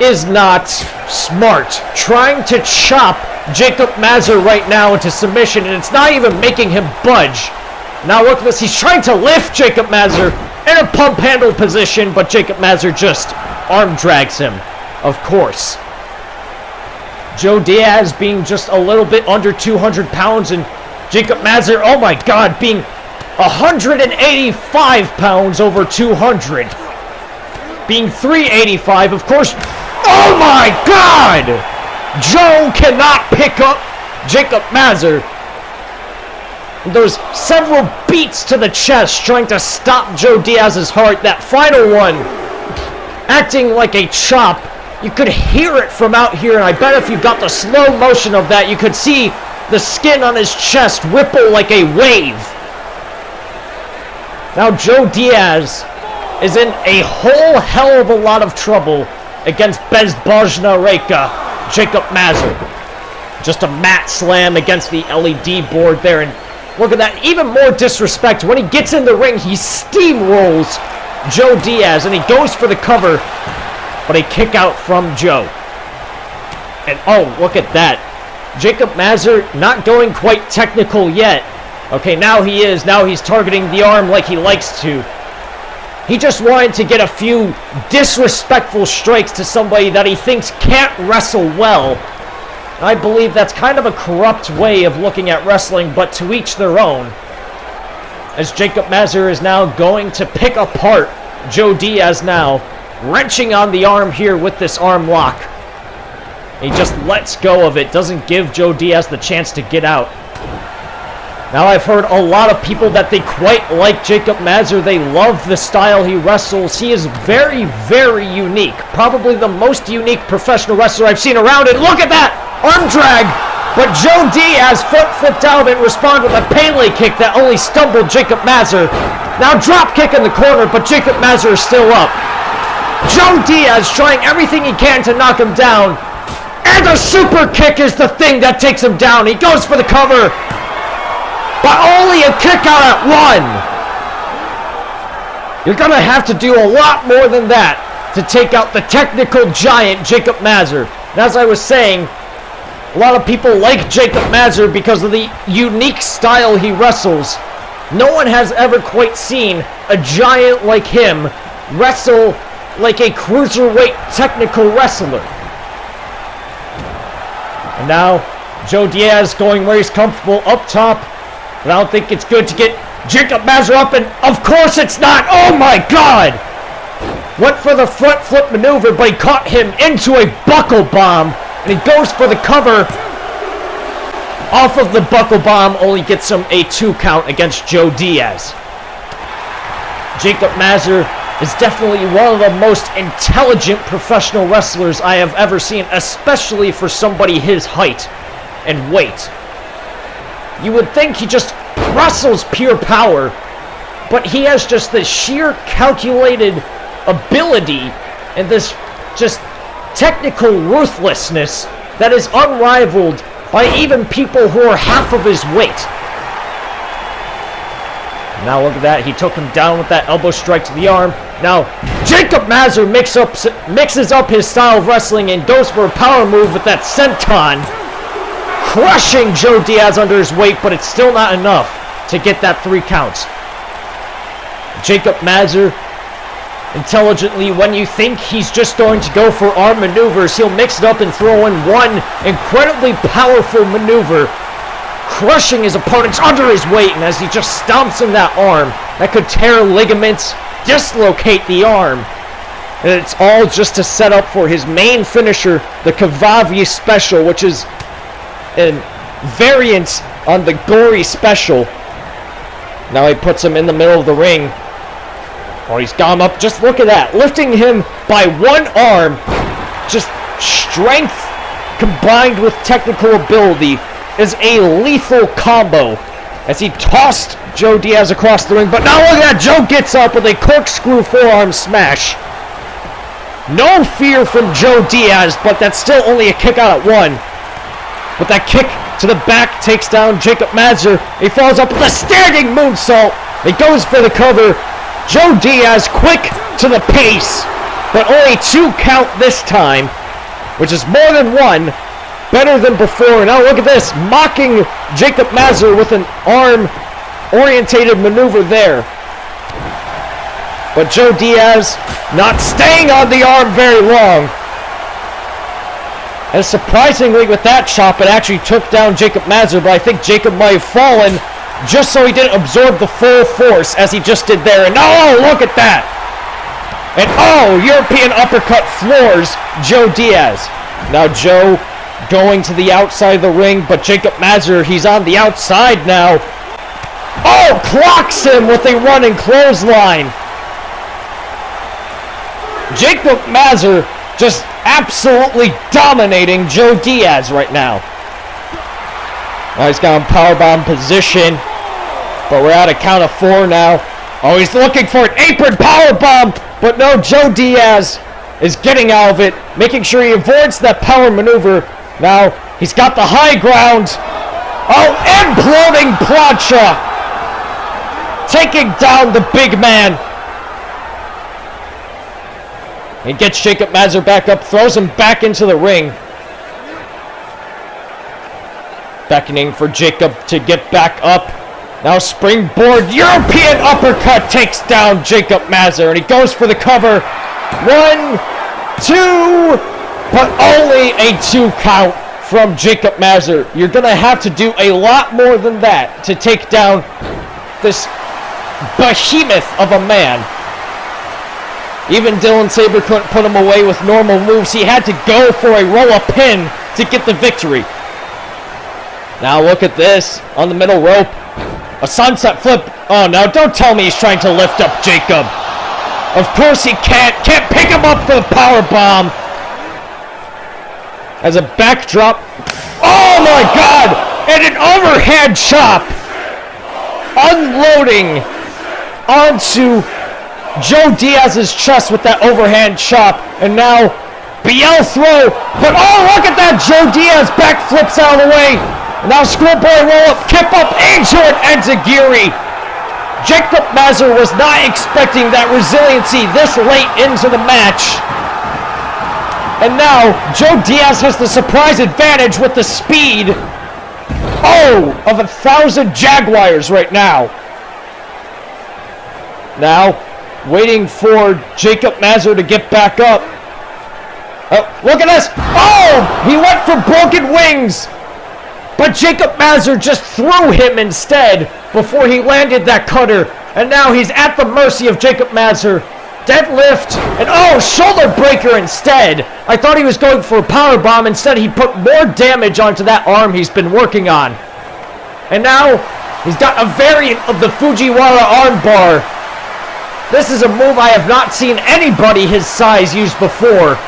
Speaker 1: is not smart. Trying to chop Jacob Mazur right now into submission, and it's not even making him budge. Now look at this, he's trying to lift Jacob Mazur in a pump handle position, but Jacob Mazur just arm drags him, of course. Joe Diaz being just a little bit under 200 pounds, and Jacob Mazur, oh my god, being 185 pounds over 200. Being 385, of course. Oh my god! Joe cannot pick up Jacob Mazur. There's several beats to the chest trying to stop Joe Diaz's heart. That final one, acting like a chop. You could hear it from out here, and I bet if you got the slow motion of that, you could see the skin on his chest ripple like a wave. Now Joe Diaz is in a whole hell of a lot of trouble against Bezbozhna Reka, Jacob Mazur. Just a mat slam against the LED board there, and look at that, even more disrespect. When he gets in the ring, he steamrolls Joe Diaz, and he goes for the cover, but a kick out from Joe. And oh, look at that. Jacob Mazur not going quite technical yet. Okay, now he is. Now he's targeting the arm like he likes to. He just wanted to get a few disrespectful strikes to somebody that he thinks can't wrestle well. I believe that's kind of a corrupt way of looking at wrestling, but to each their own. As Jacob Mazur is now going to pick apart Joe Diaz now, wrenching on the arm here with this arm lock. He just lets go of it, doesn't give Joe Diaz the chance to get out. Now I've heard a lot of people that they quite like Jacob Mazur. They love the style he wrestles. He is very, very unique. Probably the most unique professional wrestler I've seen around. And look at that! Arm drag! But Joe Diaz foot flipped out and responded with a Pele kick that only stumbled Jacob Mazur. Now drop kick in the corner, but Jacob Mazur is still up. Joe Diaz trying everything he can to knock him down. And a super kick is the thing that takes him down. He goes for the cover. But only a kick out at one. You're going to have to do a lot more than that to take out the technical giant Jacob Mazur. And as I was saying, a lot of people like Jacob Mazur because of the unique style he wrestles. No one has ever quite seen a giant like him wrestle like a cruiserweight technical wrestler. And now, Joe Diaz going where he's comfortable up top. But I don't think it's good to get Jacob Mazur up, and of course it's not! Oh my god! Went for the front flip maneuver, but he caught him into a buckle bomb, and he goes for the cover. Off of the buckle bomb, only gets him a 2 count against Joe Diaz. Jacob Mazur is definitely one of the most intelligent professional wrestlers I have ever seen, especially for somebody his height and weight. You would think he just wrestles pure power, but he has just this sheer calculated ability and this just technical ruthlessness that is unrivaled by even people who are half of his weight. Now look at that, he took him down with that elbow strike to the arm. Now, Jacob Mazur mixes up his style of wrestling and goes for a power move with that senton, crushing Joe Diaz under his weight, but it's still not enough to get that 3 counts. Jacob Mazur intelligently. When you think he's just going to go for arm maneuvers, he'll mix it up and throw in one incredibly powerful maneuver, crushing his opponents under his weight. And as he just stomps in that arm, that could tear ligaments, dislocate the arm. And it's all just to set up for his main finisher, the Kavavi special, which is a variant on the gory special. Now he puts him in the middle of the ring. Oh, he's got him up. Just look at that. Lifting him by one arm. Just strength combined with technical ability is a lethal combo. As he tossed Joe Diaz across the ring. But now look at that. Joe gets up with a corkscrew forearm smash. No fear from Joe Diaz, but that's still only a kick out at one. But that kick to the back takes down Jacob Mazur. He falls up with a standing moonsault. He goes for the cover. Joe Diaz quick to the pace, but only 2 count this time, which is more than 1. Better than before. Now look at this, mocking Jacob Mazur with an arm-orientated maneuver there. But Joe Diaz not staying on the arm very long. And surprisingly with that chop, it actually took down Jacob Mazur, but I think Jacob might have fallen just so he didn't absorb the full force as he just did there. And oh, look at that! And oh, European uppercut floors Joe Diaz. Now Joe going to the outside of the ring, but Jacob Mazur, he's on the outside now. Oh, clocks him with a running clothesline. Jacob Mazur just absolutely dominating Joe Diaz right now. Now he's got him powerbomb position, but we're at a count of 4 now. Oh, he's looking for an apron powerbomb, but no, Joe Diaz is getting out of it, making sure he avoids that power maneuver. Now he's got the high ground. Oh, imploding plancha, taking down the big man. He gets Jacob Mazur back up, throws him back into the ring. Beckoning for Jacob to get back up. Now springboard European uppercut takes down Jacob Mazur, and he goes for the cover. 1, 2, but only a 2 count from Jacob Mazur. You're going to have to do a lot more than that to take down this behemoth of a man. Even Dylan Sabre couldn't put him away with normal moves. He had to go for a roll-up pin to get the victory. Now look at this on the middle rope. A sunset flip. Oh no, don't tell me he's trying to lift up Jacob. Of course he can't. Can't pick him up for the power bomb. As a backdrop. Oh my god! And an overhand chop. Unloading onto Joe Diaz's chest with that overhand chop, and now BL throw, but oh, look at that! Joe Diaz backflips out of the way. Now schoolboy roll up, kip up into an enziguri. Jacob Mazur was not expecting that resiliency this late into the match. And now Joe Diaz has the surprise advantage with the speed, oh, of 1,000 Jaguars right now. Now waiting for Jacob Mazur to get back up. Oh, look at this! Oh! He went for broken wings! But Jacob Mazur just threw him instead before he landed that cutter. And now he's at the mercy of Jacob Mazur. Deadlift, and oh, shoulder breaker instead. I thought he was going for a power bomb. Instead, he put more damage onto that arm he's been working on. And now he's got a variant of the Fujiwara armbar. This is a move I have not seen anybody his size use before.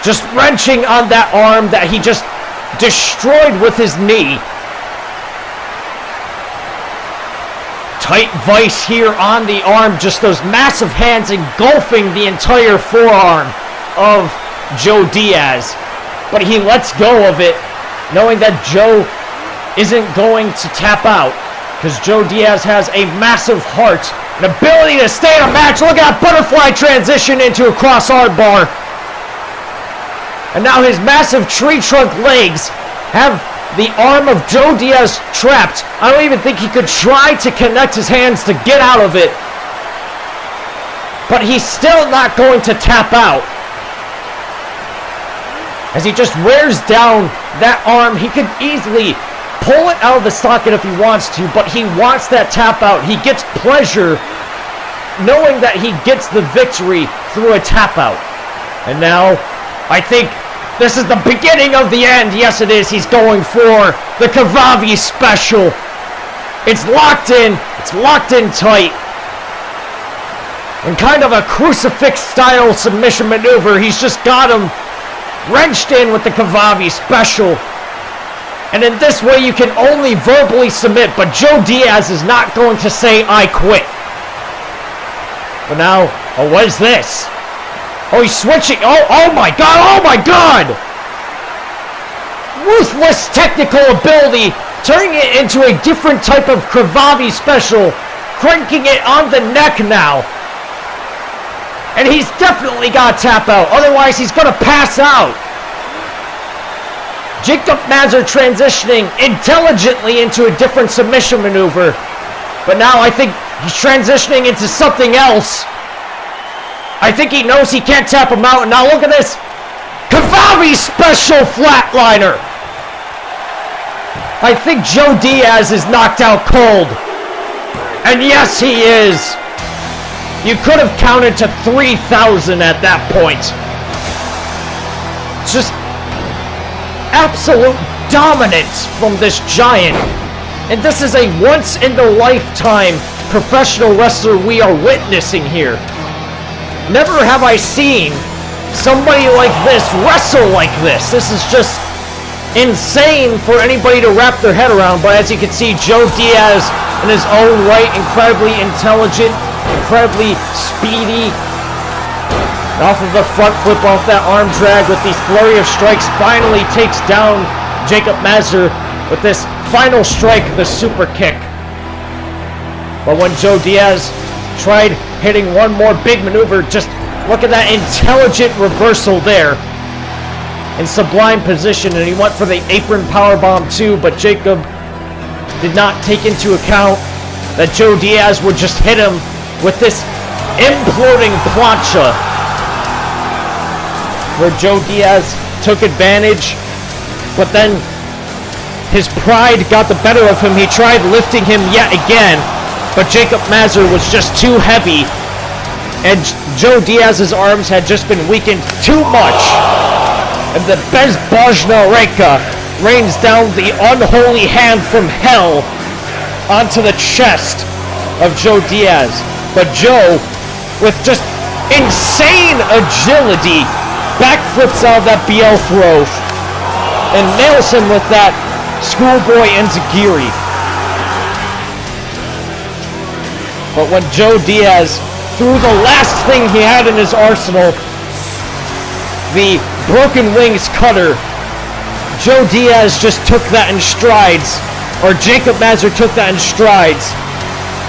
Speaker 1: Just wrenching on that arm that he just destroyed with his knee. Tight vice here on the arm. Just those massive hands engulfing the entire forearm of Joe Diaz. But he lets go of it, knowing that Joe isn't going to tap out. Because Joe Diaz has a massive heart. An ability to stay in a match. Look at that butterfly transition into a cross arm bar. And now his massive tree trunk legs have the arm of Joe Diaz trapped. I don't even think he could try to connect his hands to get out of it. but he's still not going to tap out. As he just wears down that arm, he could easily pull it out of the socket if he wants to, but he wants that tap out. He gets pleasure knowing that he gets the victory through a tap out. And now, I think this is the beginning of the end. Yes, it is. He's going for the Kavavi special. It's locked in. It's locked in tight. In kind of a crucifix-style submission maneuver, he's just got him wrenched in with the Kavavi special. And in this way, you can only verbally submit, but Joe Diaz is not going to say, I quit. But now, oh, what is this? Oh, he's switching. Oh my God, oh my God! Ruthless technical ability, turning it into a different type of Kavavi special, cranking it on the neck now. And he's definitely got to tap out, otherwise he's going to pass out. Jacob Mazur transitioning intelligently into a different submission maneuver. But now I think he's transitioning into something else. I think he knows he can't tap him out. And now look at this. Kavavi special flatliner. I think Joe Diaz is knocked out cold. And yes, he is. You could have counted to 3,000 at that point. Just absolute dominance from this giant. And this is a once-in-a-lifetime professional wrestler we are witnessing here. Never have I seen somebody like this wrestle like this. This is just insane for anybody to wrap their head around. But as you can see, Joe Diaz in his own right, incredibly intelligent, incredibly speedy. Off of the front flip, off that arm drag with these flurry of strikes, finally takes down Jacob Mazur with this final strike, the super kick. But when Joe Diaz tried hitting one more big maneuver, just look at that intelligent reversal there. In sublime position, and he went for the apron powerbomb too, but Jacob did not take into account that Joe Diaz would just hit him with this imploding plancha, where Joe Diaz took advantage, but then his pride got the better of him. He tried lifting him yet again, but Jacob Mazur was just too heavy, and Joe Diaz's arms had just been weakened too much. And the Bezbojna Reka rains down the unholy hand from hell onto the chest of Joe Diaz. But Joe, with just insane agility, backflips out of that BL throw and nails him with that schoolboy enzigiri. But when Joe Diaz threw the last thing he had in his arsenal, the broken wings cutter, Joe Diaz just took that in strides, or Jacob Mazur took that in strides.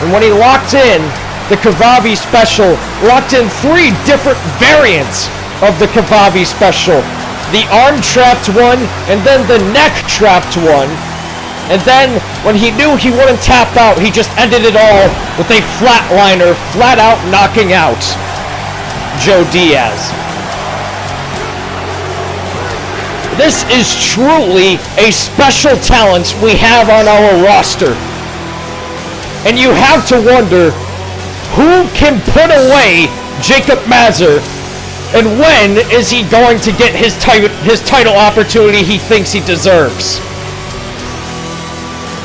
Speaker 1: And when he locked in the Kavavi special, locked in 3 different variants of the Kavavi special. The arm trapped one, and then the neck trapped one. And then, when he knew he wouldn't tap out, he just ended it all with a flatliner, flat out knocking out Joe Diaz. This is truly a special talent we have on our roster. And you have to wonder, who can put away Jacob Mazur? And when is he going to get his title opportunity he thinks he deserves?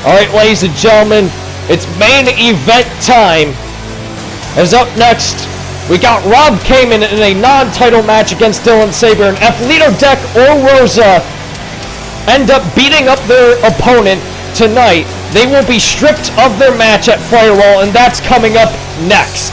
Speaker 1: Alright, ladies and gentlemen, it's main event time. As up next, we got Rob Kamen in a non-title match against Dylan Saber, and if Lito Deck or Rosa end up beating up their opponent tonight, they will be stripped of their match at Firewall, and that's coming up next.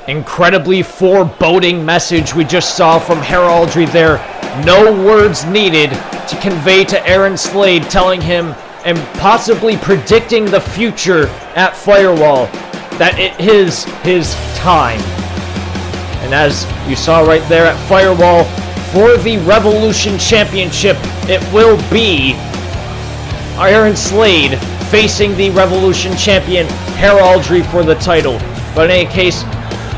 Speaker 1: incredibly foreboding message we just saw from heraldry there. No words needed to convey to Aaron Slade, telling him and possibly predicting the future at Firewall that it is his time. And as you saw right there at Firewall, for the Revolution Championship, it will be Aaron Slade facing the Revolution Champion Heraldry for the title. But in any case,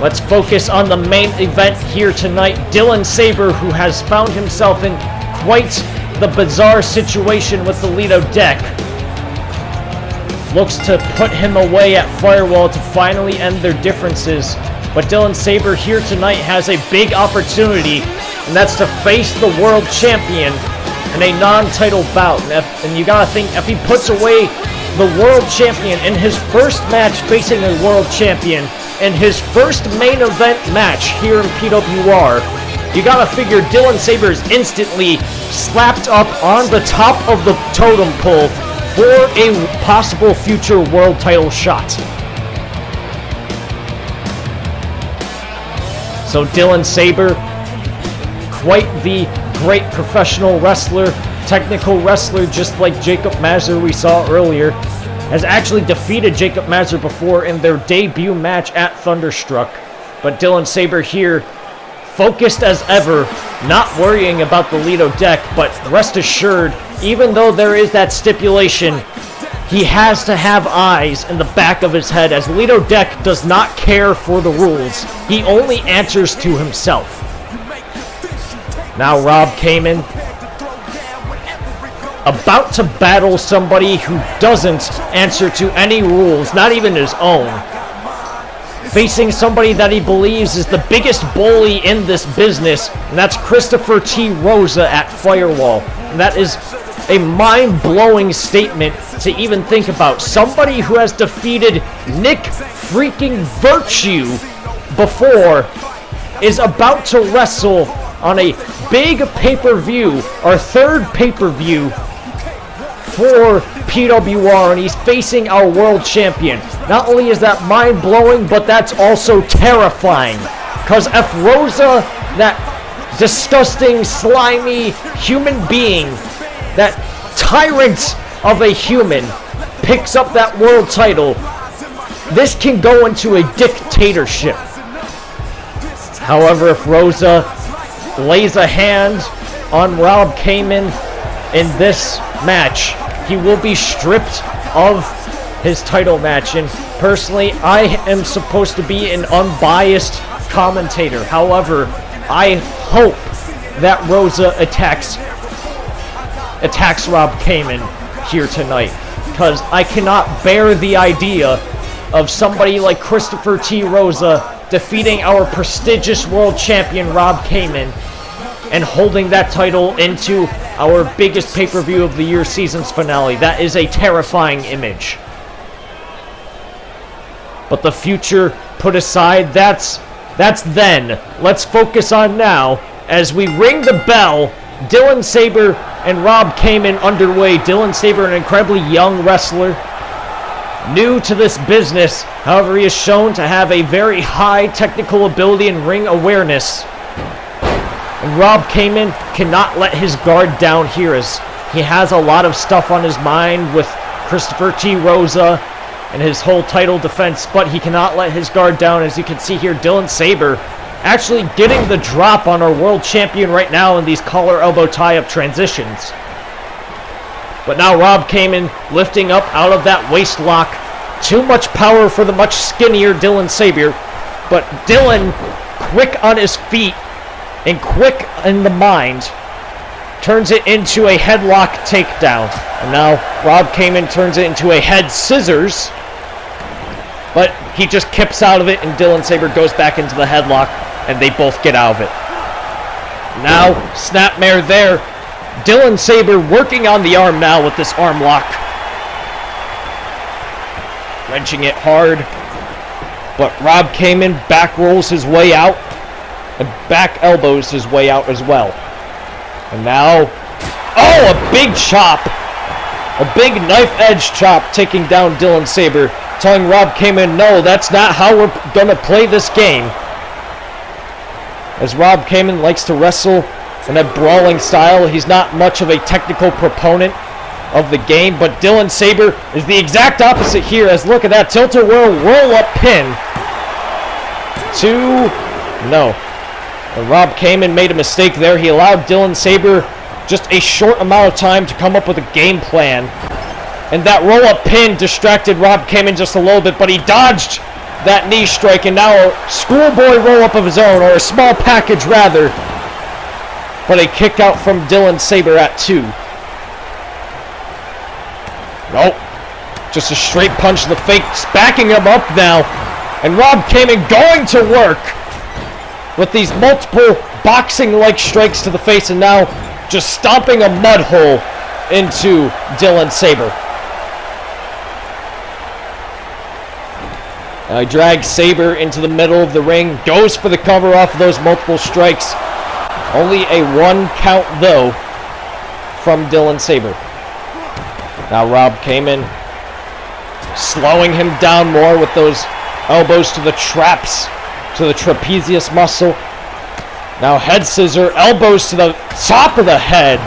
Speaker 1: let's focus on the main event here tonight. Dylan Sabre, who has found himself in quite the bizarre situation with the Lido deck, looks to put him away at Firewall to finally end their differences. But Dylan Sabre here tonight has a big opportunity, and that's to face the world champion in a non-title bout. And you gotta think, if he puts away the world champion in his first match facing a world champion, in his first main event match here in PWR, you gotta figure Dylan Sabre is instantly slapped up on the top of the totem pole for a possible future world title shot. So Dylan Sabre, quite the great professional wrestler, technical wrestler, just like Jacob Mazur we saw earlier, has actually defeated Jacob Mazur before in their debut match at Thunderstruck. But Dylan Sabre here, focused as ever, not worrying about the Lido deck, but rest assured, even though there is that stipulation, he has to have eyes in the back of his head, as Lido deck does not care for the rules. He only answers to himself. Now Rob Kamen, about to battle somebody who doesn't answer to any rules, not even his own. Facing somebody that he believes is the biggest bully in this business, and that's Christopher T. Rosa at Firewall. And that is a mind-blowing statement to even think about. Somebody who has defeated Nick freaking Virtue before is about to wrestle on a big pay-per-view, our third pay-per-view for PWR, and he's facing our world champion. Not only is that mind-blowing, but that's also terrifying. Because if Rosa, that disgusting, slimy human being, that tyrant of a human, picks up that world title, this can go into a dictatorship. However, if Rosa lays a hand on Rob Kamen in this match, he will be stripped of his title match. And personally, I am supposed to be an unbiased commentator. However, I hope that Rosa attacks Rob Kamen here tonight, because I cannot bear the idea of somebody like Christopher T. Rosa defeating our prestigious world champion Rob Kamen and holding that title into our biggest pay-per-view of the year season's finale. That is a terrifying image. But the future put aside, that's then. Let's focus on now as we ring the bell. Dylan Sabre and Rob Kamen underway. Dylan Sabre, an incredibly young wrestler, new to this business. However, he is shown to have a very high technical ability and ring awareness. And Rob Kamen cannot let his guard down here, as he has a lot of stuff on his mind with Christopher T. Rosa and his whole title defense, but he cannot let his guard down. As you can see here, Dylan Sabre actually getting the drop on our world champion right now in these collar elbow tie-up transitions. But now Rob Kamen lifting up out of that waist lock. Too much power for the much skinnier Dylan Sabre, but Dylan, quick on his feet and quick in the mind, turns it into a headlock takedown. And now Rob Kamen turns it into a head scissors, but he just kips out of it, and Dylan Sabre goes back into the headlock, and they both get out of it. Now, snapmare there. Dylan Sabre working on the arm now with this arm lock. Wrenching it hard. But Rob Kamen back rolls his way out, and back elbows his way out as well. And now, oh, a big chop A big knife edge chop taking down Dylan Sabre, telling Rob Kamen, no, that's not how we're gonna play this game. As Rob Kamen likes to wrestle in a brawling style, he's not much of a technical proponent of the game, but Dylan Sabre is the exact opposite here, as look at that tilt-a-whirl roll-up pin. No. And Rob Kamen made a mistake there. He allowed Dylan Sabre just a short amount of time to come up with a game plan. And that roll-up pin distracted Rob Kamen just a little bit, but he dodged that knee strike, and now a schoolboy roll-up of his own, or a small package rather. But a kick out from Dylan Sabre at 2. Nope. Just a straight punch to the face, backing him up now. And Rob Kamen going to work with these multiple boxing-like strikes to the face, and now just stomping a mud hole into Dylan Sabre. He drags Sabre into the middle of the ring, goes for the cover off of those multiple strikes. Only a 1 count, though, from Dylan Sabre. Now Rob Kamen slowing him down more with those elbows to the traps, to the trapezius muscle. Now head scissor, elbows to the top of the head.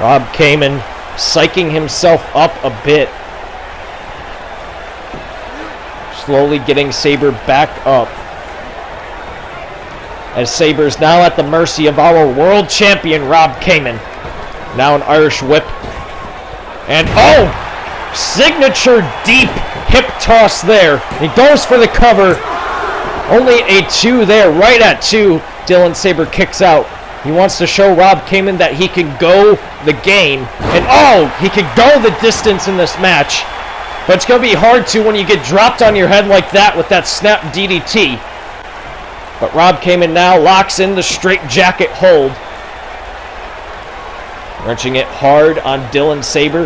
Speaker 1: Rob Kamen psyching himself up a bit. Slowly getting Sabre back up. As Sabre's now at the mercy of our world champion, Rob Kamen. Now an Irish whip. And oh! Signature deep hip toss there. He goes for the cover. Only a 2 there, right at 2. Dylan Sabre kicks out. He wants to show Rob Kamen that he can go the game. And oh! He can go the distance in this match. But it's going to be hard to when you get dropped on your head like that with that snap DDT. But Rob Kamen now locks in the straight jacket hold. Wrenching it hard on Dylan Sabre.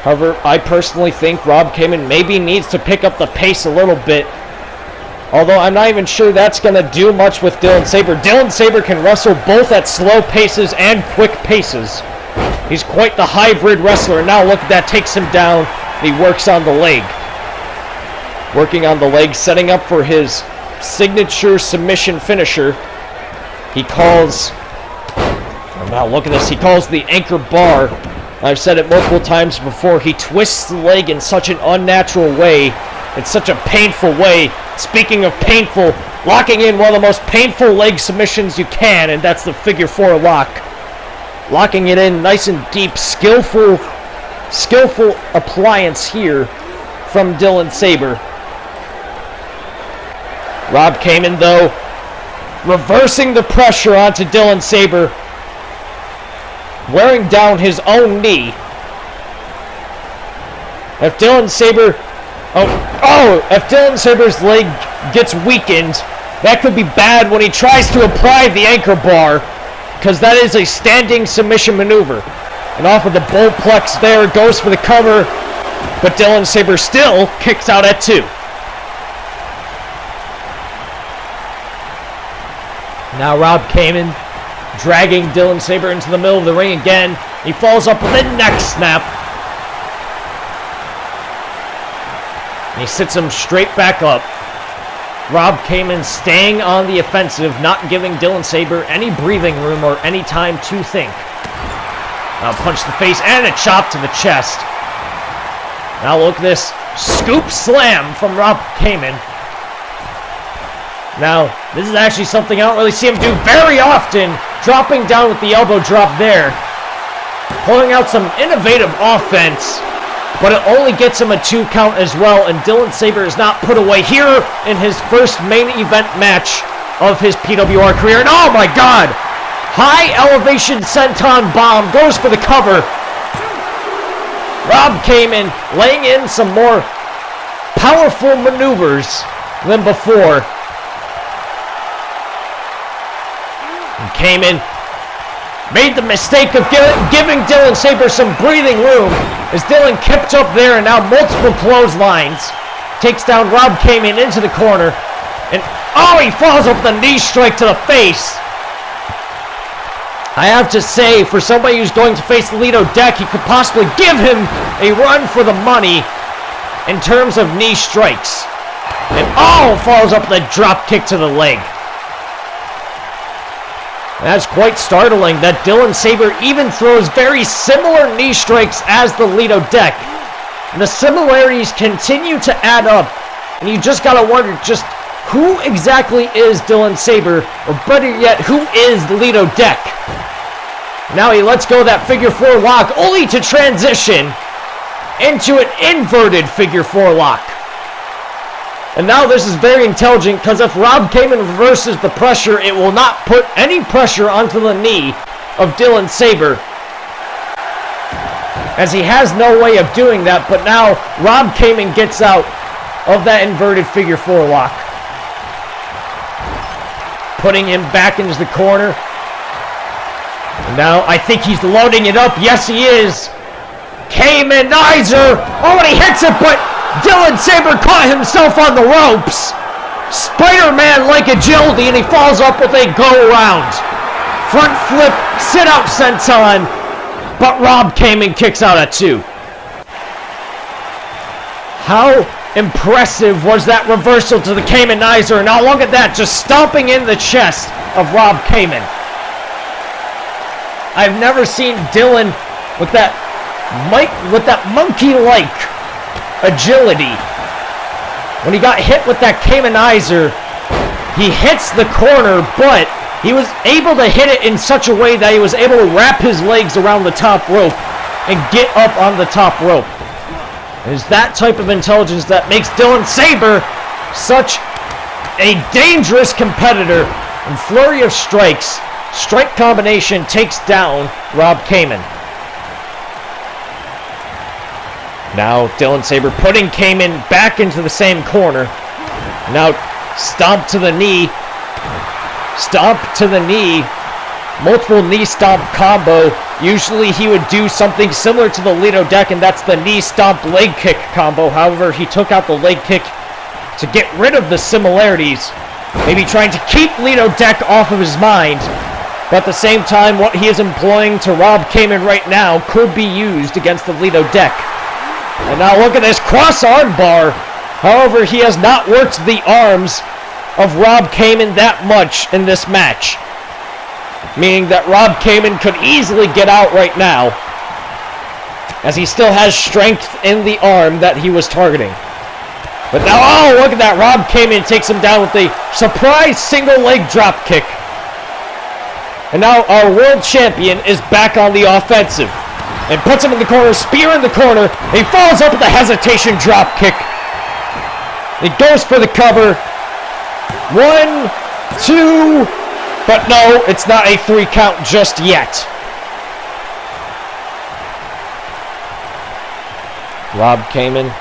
Speaker 1: However, I personally think Rob Kamen maybe needs to pick up the pace a little bit. Although I'm not even sure that's going to do much with Dylan Sabre. Dylan Sabre can wrestle both at slow paces and quick paces. He's quite the hybrid wrestler. Now look at that, takes him down. He works on the leg. Working on the leg, setting up for his signature submission finisher. He calls, now look at this, he calls the anchor bar. I've said it multiple times before, he twists the leg in such an unnatural way, in such a painful way. Speaking of painful, locking in one of the most painful leg submissions you can, and that's the figure 4 lock. Locking it in nice and deep, skillful appliance here from Dylan Sabre. Rob Kamen, though, reversing the pressure onto Dylan Sabre, wearing down his own knee. If Dylan Sabre, if Dylan Sabre's leg gets weakened, that could be bad when he tries to apply the anchor bar, because that is a standing submission maneuver. And off of the bullplex there, goes for the cover, but Dylan Sabre still kicks out at 2. Now Rob Kamen dragging Dylan Sabre into the middle of the ring again. He falls up with a neck snap. And he sits him straight back up. Rob Kamen staying on the offensive, not giving Dylan Sabre any breathing room or any time to think. Now punch to the face and a chop to the chest. Now look at this scoop slam from Rob Kamen. Now, this is actually something I don't really see him do very often. Dropping down with the elbow drop there. Pulling out some innovative offense. But it only gets him a 2 count as well. And Dylan Sabre is not put away here in his first main event match of his PWR career. And oh my god! High elevation senton bomb. Goes for the cover. Rob Kamen laying in some more powerful maneuvers than before. And Kamen made the mistake of giving Dylan Sabre some breathing room as Dylan kept up there, and now multiple clotheslines. Takes down Rob Kamen into the corner. And oh, he falls off the knee strike to the face. I have to say, for somebody who's going to face Lido Deck, he could possibly give him a run for the money in terms of knee strikes. And follows up with a drop kick to the leg. That's quite startling that Dylan Sabre even throws very similar knee strikes as the Lido Deck. And the similarities continue to add up. And you just gotta wonder just who exactly is Dylan Sabre, or better yet, who is Lido Deck? Now he lets go of that figure 4 lock, only to transition into an inverted figure 4 lock. And now this is very intelligent, because if Rob Kamen reverses the pressure, it will not put any pressure onto the knee of Dylan Sabre, as he has no way of doing that. But now Rob Kamen gets out of that inverted figure 4 lock, putting him back into the corner. And now I think he's loading it up. Yes, he is. Kaymanizer! Oh, and he hits it, but Dylan Sabre caught himself on the ropes. Spider-Man-like agility, and he falls up with a go-around. Front flip, sit-out senton, but Rob Kamen kicks out at 2. How impressive was that reversal to the Kaymanizer? Now look at that, just stomping in the chest of Rob Kamen. I've never seen Dylan with that monkey-like agility. When he got hit with that Kaymanizer, he hits the corner, but he was able to hit it in such a way that he was able to wrap his legs around the top rope and get up on the top rope. It is that type of intelligence that makes Dylan Sabre such a dangerous competitor. In flurry of strikes, strike combination takes down Rob Kamen. Now Dylan Sabre putting Kamen back into the same corner. Now stomp to the knee. Stomp to the knee. Multiple knee stomp combo. Usually he would do something similar to the Lido Deck, and that's the knee stomp leg kick combo. However, he took out the leg kick to get rid of the similarities. Maybe trying to keep Lido Deck off of his mind. But at the same time, what he is employing to Rob Kamen right now could be used against the Lido Deck. And now look at this cross arm bar. However, he has not worked the arms of Rob Kamen that much in this match. Meaning that Rob Kamen could easily get out right now, as he still has strength in the arm that he was targeting. But now, look at that. Rob Kamen takes him down with a surprise single leg drop kick. And now our world champion is back on the offensive. And puts him in the corner, spear in the corner. He falls up with a hesitation drop kick. He goes for the cover. 1, 2, but no, it's not a 3 count just yet. Rob Kamen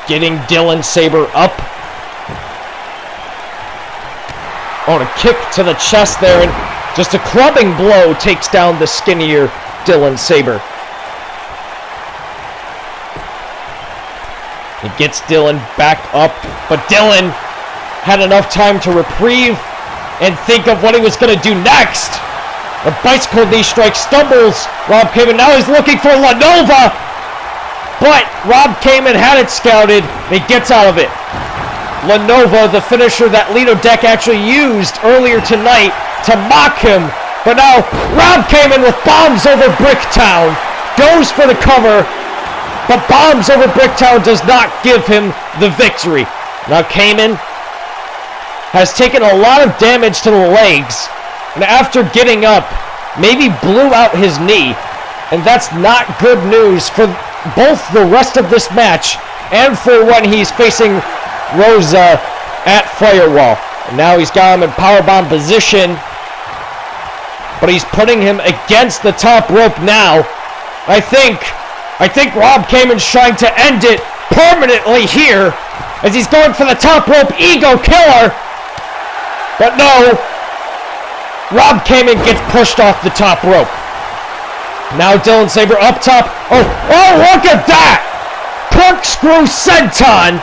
Speaker 1: getting Dylan Sabre up. Oh, and a kick to the chest there, and just a clubbing blow takes down the skinnier Dylan Sabre. It gets Dylan back up, but Dylan had enough time to reprieve and think of what he was going to do next. A bicycle knee strike stumbles Rob Kamen. Now he's looking for La Nova, but Rob Kamen had it scouted, and he gets out of it. La Nova, the finisher that Lido Deck actually used earlier tonight to mock him. But now, Rob Kamen with Bombs Over Bricktown goes for the cover, but Bombs Over Bricktown does not give him the victory. Now Kamen has taken a lot of damage to the legs, and after getting up, maybe blew out his knee, and that's not good news for both the rest of this match and for when he's facing Rosa at Firewall. And now he's got him in powerbomb position, but he's putting him against the top rope now. I think Rob Kamen's trying to end it permanently here, as he's going for the top rope ego killer. But no, Rob Kamen gets pushed off the top rope. Now Dylan Sabre up top. Oh, look at that! Corkscrew senton.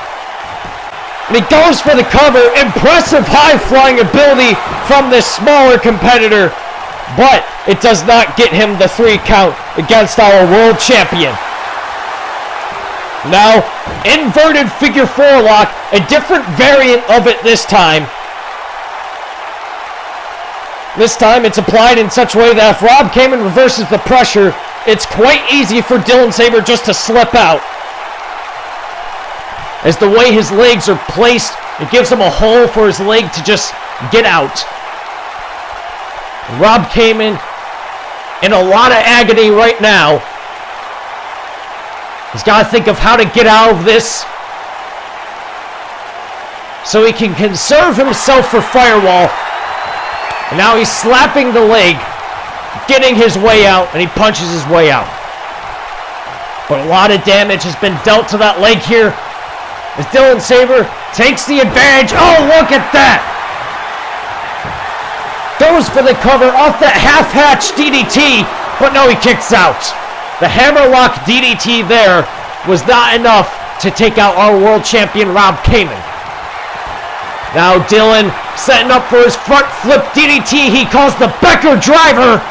Speaker 1: And he goes for the cover. Impressive high-flying ability from this smaller competitor. but it does not get him the 3 count against our world champion. Now, inverted figure 4 lock, a different variant of it this time. This time it's applied in such a way that if Rob Kamen reverses the pressure, it's quite easy for Dylan Sabre just to slip out. As the way his legs are placed, it gives him a hole for his leg to just get out. Rob Kamen in a lot of agony right now. He's got to think of how to get out of this so he can conserve himself for Firewall. And now he's slapping the leg, getting his way out, and he punches his way out. But a lot of damage has been dealt to that leg here as Dylan Sabre takes the advantage. Oh, look at that! Goes for the cover off that half-hatch DDT, but no, he kicks out. The hammerlock DDT there was not enough to take out our world champion Rob Kamen. Now Dylan setting up for his front flip DDT he calls the Becker driver.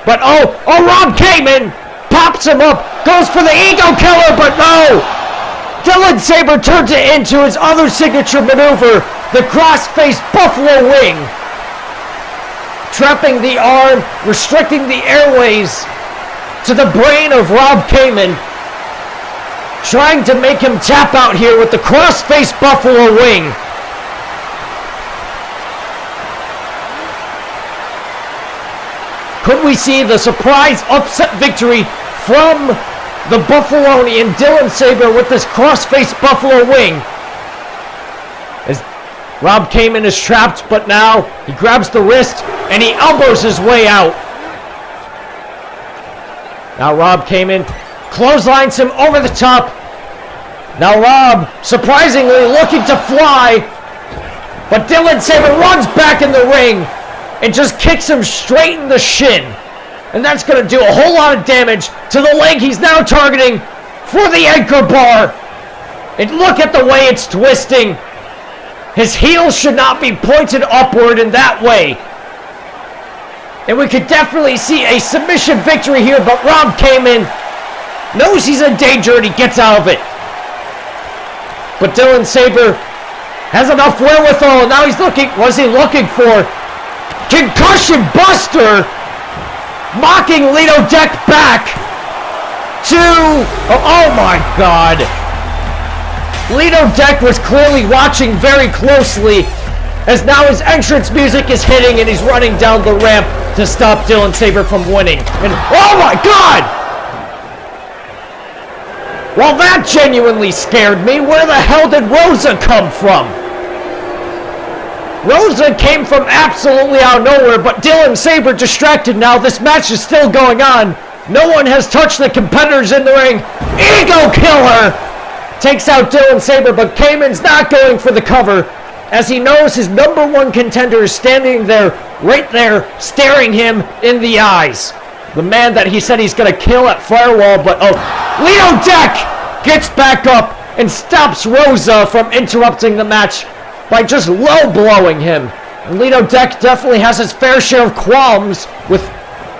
Speaker 1: But oh, Rob Kamen pops him up, goes for the ego killer, but no! Dylan Sabre turns it into his other signature maneuver, the cross-face buffalo wing. Trapping the arm, restricting the airways to the brain of Rob Kamen. Trying to make him tap out here with the cross-face buffalo wing. Could we see the surprise upset victory from the Buffalonian Dylan Sabre with this cross-face buffalo wing? As Rob Kamen is trapped, but now he grabs the wrist and he elbows his way out. Now Rob Kamen clotheslines him over the top. Now Rob, surprisingly looking to fly, but Dylan Sabre runs back in the ring and just kicks him straight in the shin. And that's going to do a whole lot of damage to the leg he's now targeting for the anchor bar. And look at the way it's twisting. His heel should not be pointed upward in that way. And we could definitely see a submission victory here, but Rob Kamen knows he's in danger and he gets out of it. But Dylan Sabre has enough wherewithal. Now he's looking, what's he looking for? Concussion Buster! Mocking Lito Deck back to, oh my God. Lito Deck was clearly watching very closely as now his entrance music is hitting and he's running down the ramp to stop Dylan Sabre from winning. And oh my God! Well, that genuinely scared me. Where the hell did Rosa come from? Rosa came from absolutely out of nowhere, but Dylan Sabre distracted now. This match is still going on. No one has touched the competitors in the ring. Ego killer! Takes out Dylan Sabre, but Kamen's not going for the cover as he knows his number one contender is standing there, right there, staring him in the eyes. The man that he said he's going to kill at Firewall, but oh, Lito Deck gets back up and stops Rosa from interrupting the match by just low-blowing him. And Lito Deck definitely has his fair share of qualms with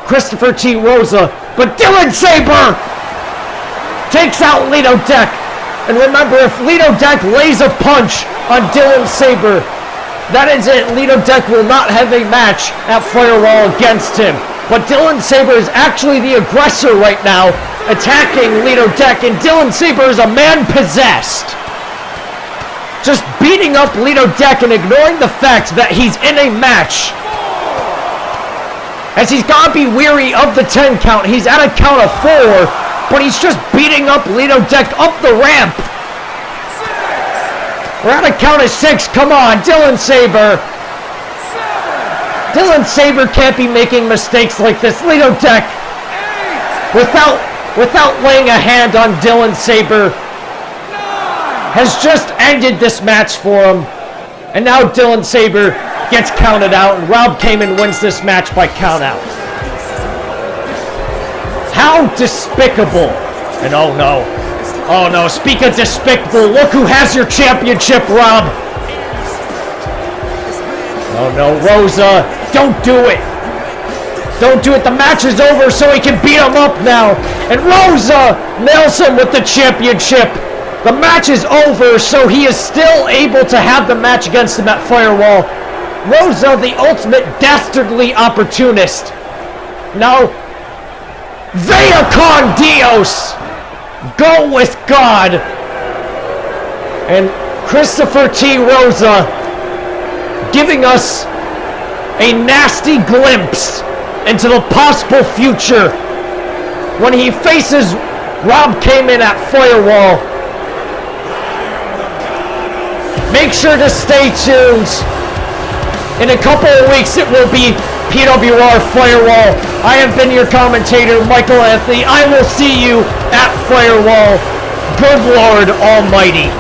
Speaker 1: Christopher T. Rosa, but Dylan Sabre takes out Lito Deck. And remember, if Lito Deck lays a punch on Dylan Sabre, that is it. Lito Deck will not have a match at Firewall against him. But Dylan Sabre is actually the aggressor right now, attacking Lito Deck, and Dylan Sabre is a man possessed. Just beating up Lito Deck and ignoring the fact that he's in a match. As he's got to be weary of the 10 count. He's at a count of 4, but he's just beating up Lito Deck up the ramp. We're at a count of 6. Come on, Dylan Sabre. Dylan Sabre can't be making mistakes like this. Lito Deck, without laying a hand on Dylan Sabre, has just ended this match for him. And now Dylan Sabre gets counted out, and Rob Kamen wins this match by count out. How despicable. And oh no, speak of despicable, look who has your championship, Rob. Oh no, Rosa, don't do it. Don't do it. The match is over, so he can beat him up now. And Rosa nails him with the championship. The match is over, so he is still able to have the match against him at Firewall. Rosa, the ultimate dastardly opportunist. Now, Vea con Dios. Go with God. And Christopher T. Rosa giving us a nasty glimpse into the possible future when he faces Rob Kamen at Firewall. Make sure to stay tuned. In a couple of weeks, it will be PWR Firewall. I have been your commentator, Michael Anthony. I will see you at Firewall. Good Lord Almighty.